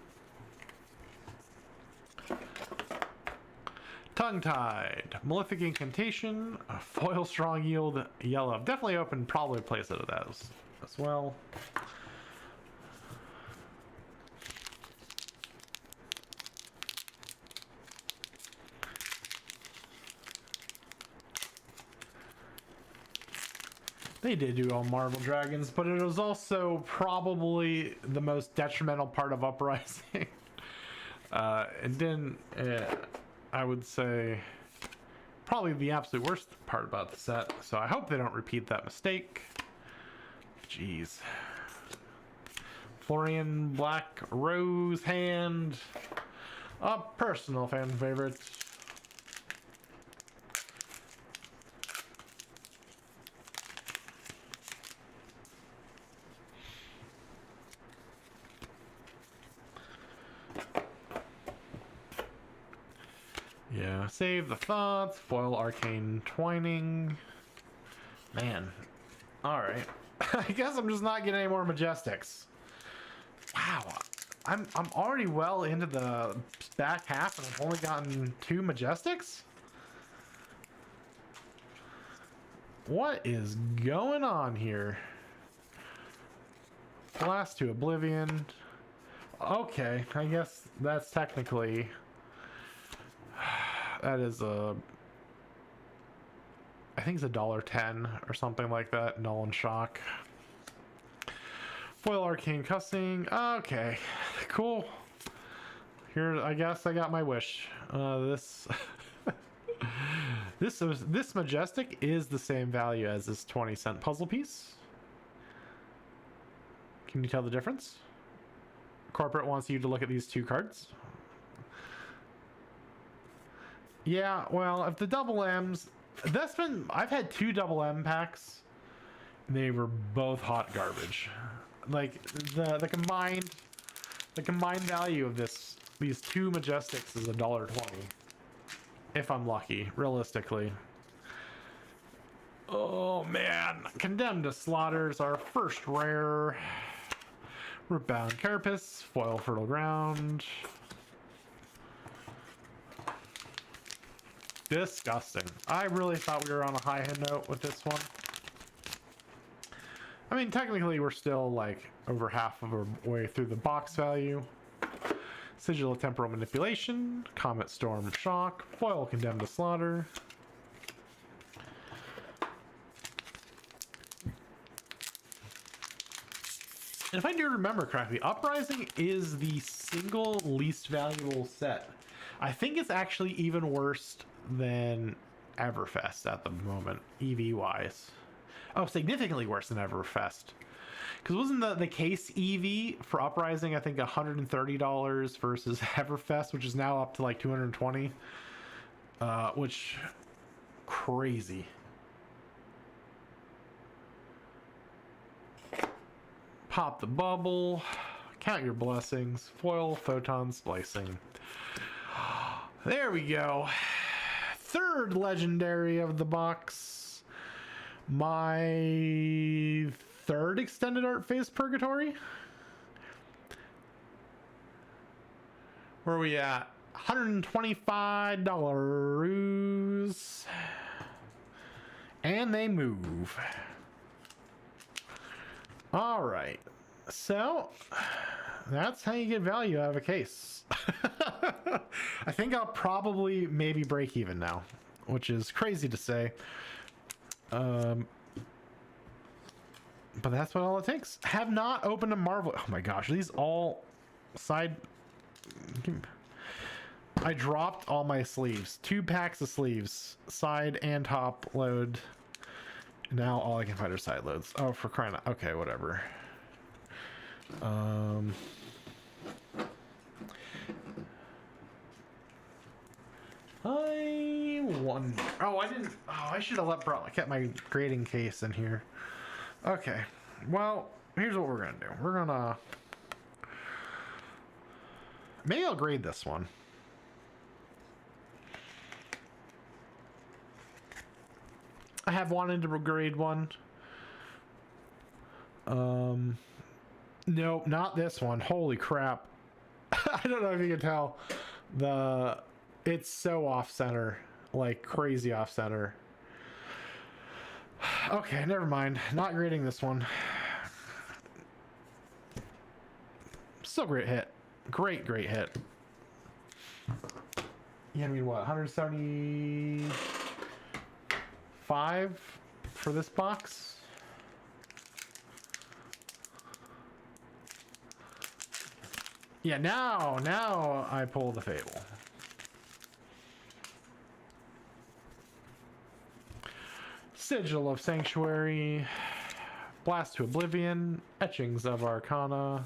Tongue-Tied, Malefic Incantation, Foil Strong Yield Yellow. Definitely open, probably place it as well. They did do all Marvel Dragons, but it was also probably the most detrimental part of Uprising. It didn't... I would say probably the absolute worst part about the set. So I hope they don't repeat that mistake. Jeez. Florian Black Rose Hand. A personal fan favorite. Yeah, Save the Thoughts, Foil Arcane Twining. Man. Alright. I guess I'm just not getting any more Majestics. Wow. I'm already well into the back half and I've only gotten 2 Majestics? What is going on here? Blast to Oblivion. Okay, I guess that's technically... That is a... I think it's $1.10 or something like that. Null and Shock. Foil Arcane Cussing. Okay, cool. Here, I guess I got my wish. This Majestic is the same value as this 20-cent puzzle piece. Can you tell the difference? Corporate wants you to look at these 2 cards. Yeah, well, if the double M's, that's been, I've had 2 double M packs, and they were both hot garbage. Like the combined value of these 2 Majestics is $1.20, if I'm lucky, realistically. Oh man, Condemned to Slaughter's our first rare. Rootbound Carapace, Foil Fertile Ground. Disgusting. I really thought we were on a high note with this one. I mean, technically we're still like over half of our way through the box value. Sigil of Temporal Manipulation, Comet Storm Shock, Foil Condemned to Slaughter. And if I do remember correctly, Uprising is the single least valuable set. I think it's actually even worse than Everfest at the moment, EV wise. Oh, significantly worse than Everfest. Because wasn't the case EV for Uprising, I think $130 versus Everfest, which is now up to like $220, which crazy. Pop the bubble, count your blessings, foil, photon splicing. There we go. Third legendary of the box. My third extended art phase Purgatory. Where are we at? $125. And they move. All right, so that's how you get value out of a case. I think I'll probably maybe break even now, which is crazy to say. But that's what all it takes. Have not opened a Marvel. Oh my gosh, are these all side? I dropped all my sleeves. 2 packs of sleeves, side and top load. Now all I can find are side loads. Oh, for crying out. Okay, whatever. I wonder. Oh, I didn't. Oh, I should have kept my grading case in here. Okay. Well, here's what we're gonna do. We're gonna. Maybe I'll grade this one. I have wanted to grade one. Nope, not this one. Holy crap. I don't know if you can tell. It's so off center. Like crazy off center. Okay, never mind. Not grading this one. Still great hit. Great hit. Yeah, I mean what? 175 for this box. Yeah, now I pull the Fable. Sigil of Sanctuary, Blast to Oblivion, Etchings of Arcana.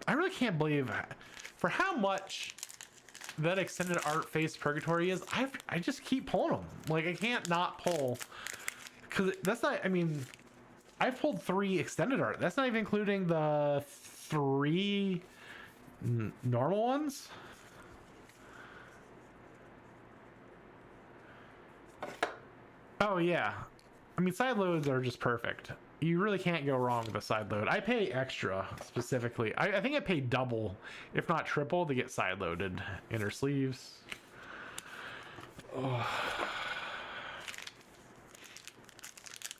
I really can't believe for how much that extended art phase Purgatory is. I just keep pulling them. Like I can't not pull because that's not. I mean, I've pulled 3 extended art. That's not even including the 3 normal ones. Oh yeah, I mean side loads are just perfect. You really can't go wrong with a side load. I pay extra specifically. I think I pay double, if not triple, to get side loaded inner sleeves. Oh.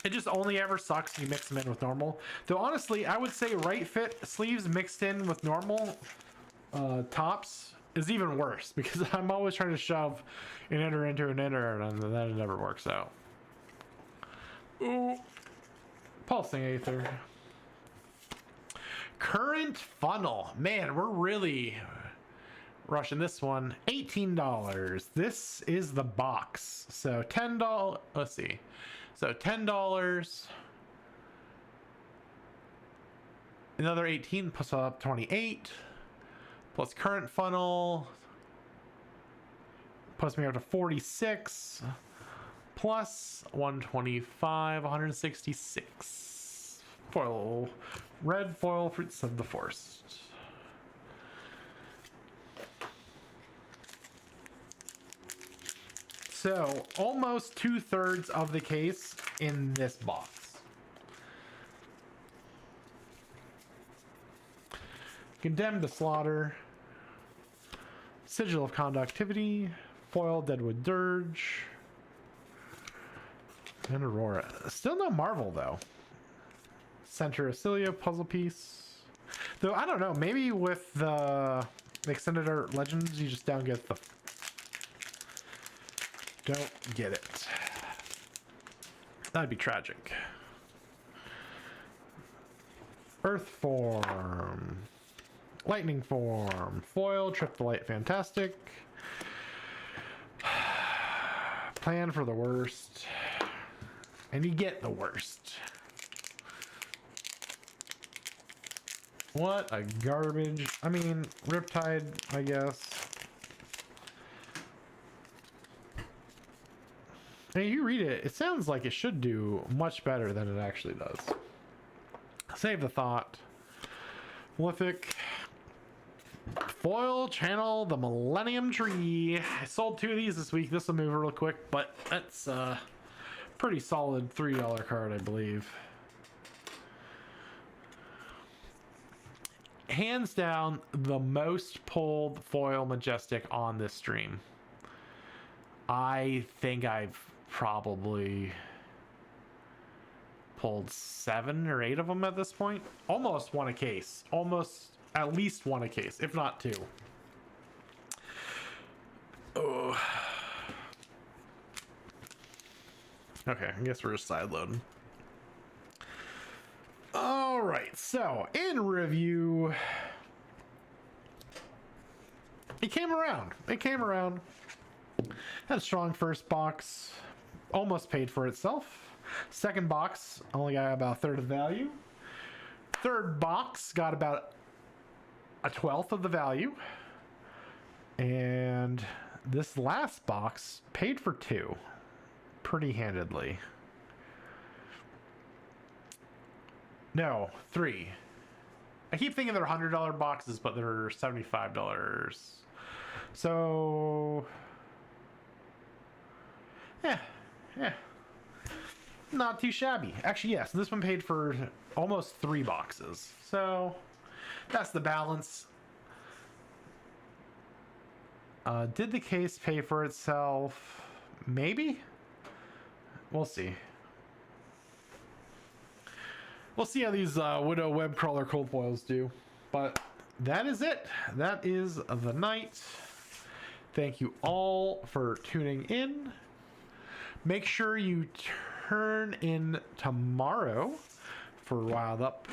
It just only ever sucks when you mix them in with normal. Though honestly, I would say right fit sleeves mixed in with normal tops is even worse because I'm always trying to shove an inner into an inner and then it never works out. Ooh. Pulsing Aether. Current funnel. Man, we're really rushing this one. $18. This is the box. So $10. Let's see. So $10. Another 18 plus up 28. Plus current funnel. Plus me up to 46. Plus 125, 166. Foil, red foil, Fruits of the Forest. So almost 2/3 of the case in this box. Condemned to Slaughter. Sigil of Conductivity. Foil, Deadwood Dirge. And Aurora. Still no Marvel though. Center of Cilia puzzle piece. Though I don't know, maybe with the extended art legends you just don't get it. That'd be tragic. Earth form, lightning form, foil, trip the light, fantastic. Plan for the worst, and you get the worst. What a garbage. I mean, Riptide, I guess. And you read it, it sounds like it should do much better than it actually does. Save the thought. Prolific. Foil channel the Millennium Tree. I sold 2 of these this week. This will move real quick, but that's a pretty solid $3 card, I believe. Hands down, the most pulled foil Majestic on this stream. I think I've probably pulled 7 or 8 of them at this point. Almost one a case. Almost at least one a case, if not 2. Oh. Okay, I guess we're just side loading. All right, so in review, it came around. It came around. Had a strong first box, almost paid for itself. Second box only got about a third of the value. Third box got about a 1/12 of the value. And this last box paid for 2 pretty handedly. No, 3. I keep thinking they're $100 boxes, but they're $75. So yeah, not too shabby. Actually, yes, this one paid for almost 3 boxes. So that's the balance. Did the case pay for itself? Maybe? We'll see. We'll see how these Widow Web Crawler cold foils do. But that is it. That is the night. Thank you all for tuning in. Make sure you turn in tomorrow for Wild Up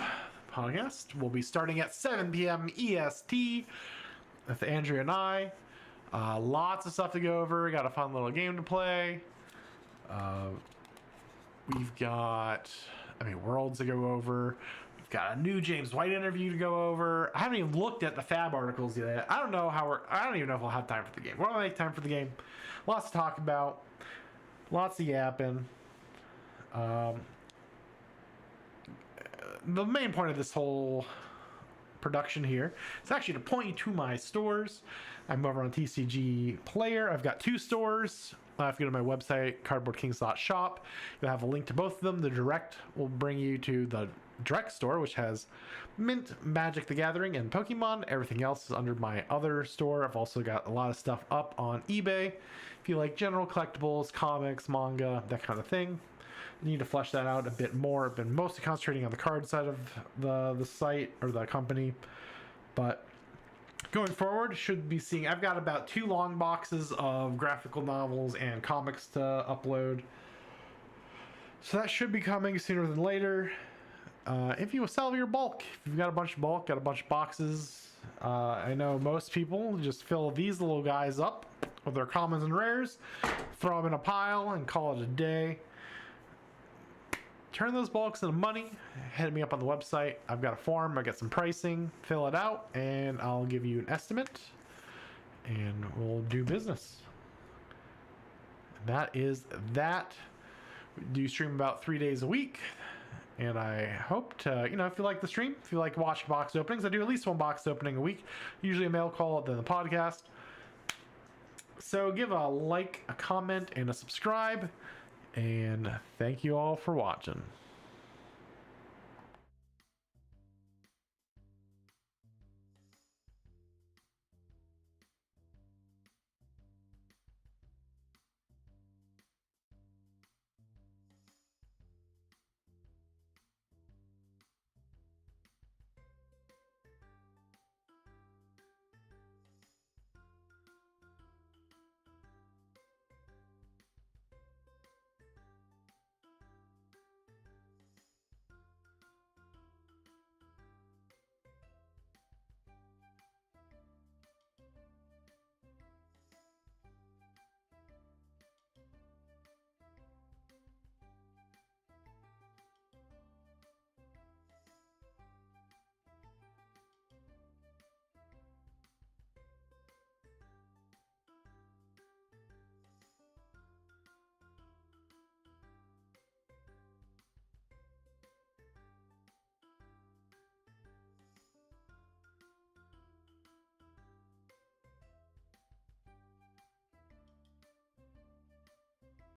podcast. We'll be starting at 7 p.m. EST with Andrea and I. Lots of stuff to go over. Got a fun little game to play. We've got, Worlds to go over. We've got a new James White interview to go over. I haven't even looked at the Fab articles yet. I don't even know if we'll have time for the game. We're gonna make time for the game. Lots to talk about. Lots of yapping. The main point of this whole production here is actually to point you to my stores. I'm over on TCG Player. I've got 2 stores. If you go to my website, cardboardkings.shop, you'll have a link to both of them. The direct will bring you to the direct store, which has Mint, Magic the Gathering, and Pokemon. Everything else is under my other store. I've also got a lot of stuff up on eBay. If you like general collectibles, comics, manga, that kind of thing. I need to flesh that out a bit more. I've been mostly concentrating on the card side of the site or the company. But going forward, should be seeing, I've got about 2 long boxes of graphical novels and comics to upload. So that should be coming sooner than later. If you sell your bulk, if you've got a bunch of bulk, got a bunch of boxes, I know most people just fill these little guys up with their commons and rares, throw them in a pile, and call it a day. Turn those bulks into money. Hit me up on the website. I've got a form. I got some pricing. Fill it out, and I'll give you an estimate, and we'll do business. That is that. We do stream about 3 days a week. And I hope to, if you like the stream, if you like watching box openings, I do at least 1 box opening a week. Usually a mail call, then the podcast. So give a like, a comment, and a subscribe. And thank you all for watching.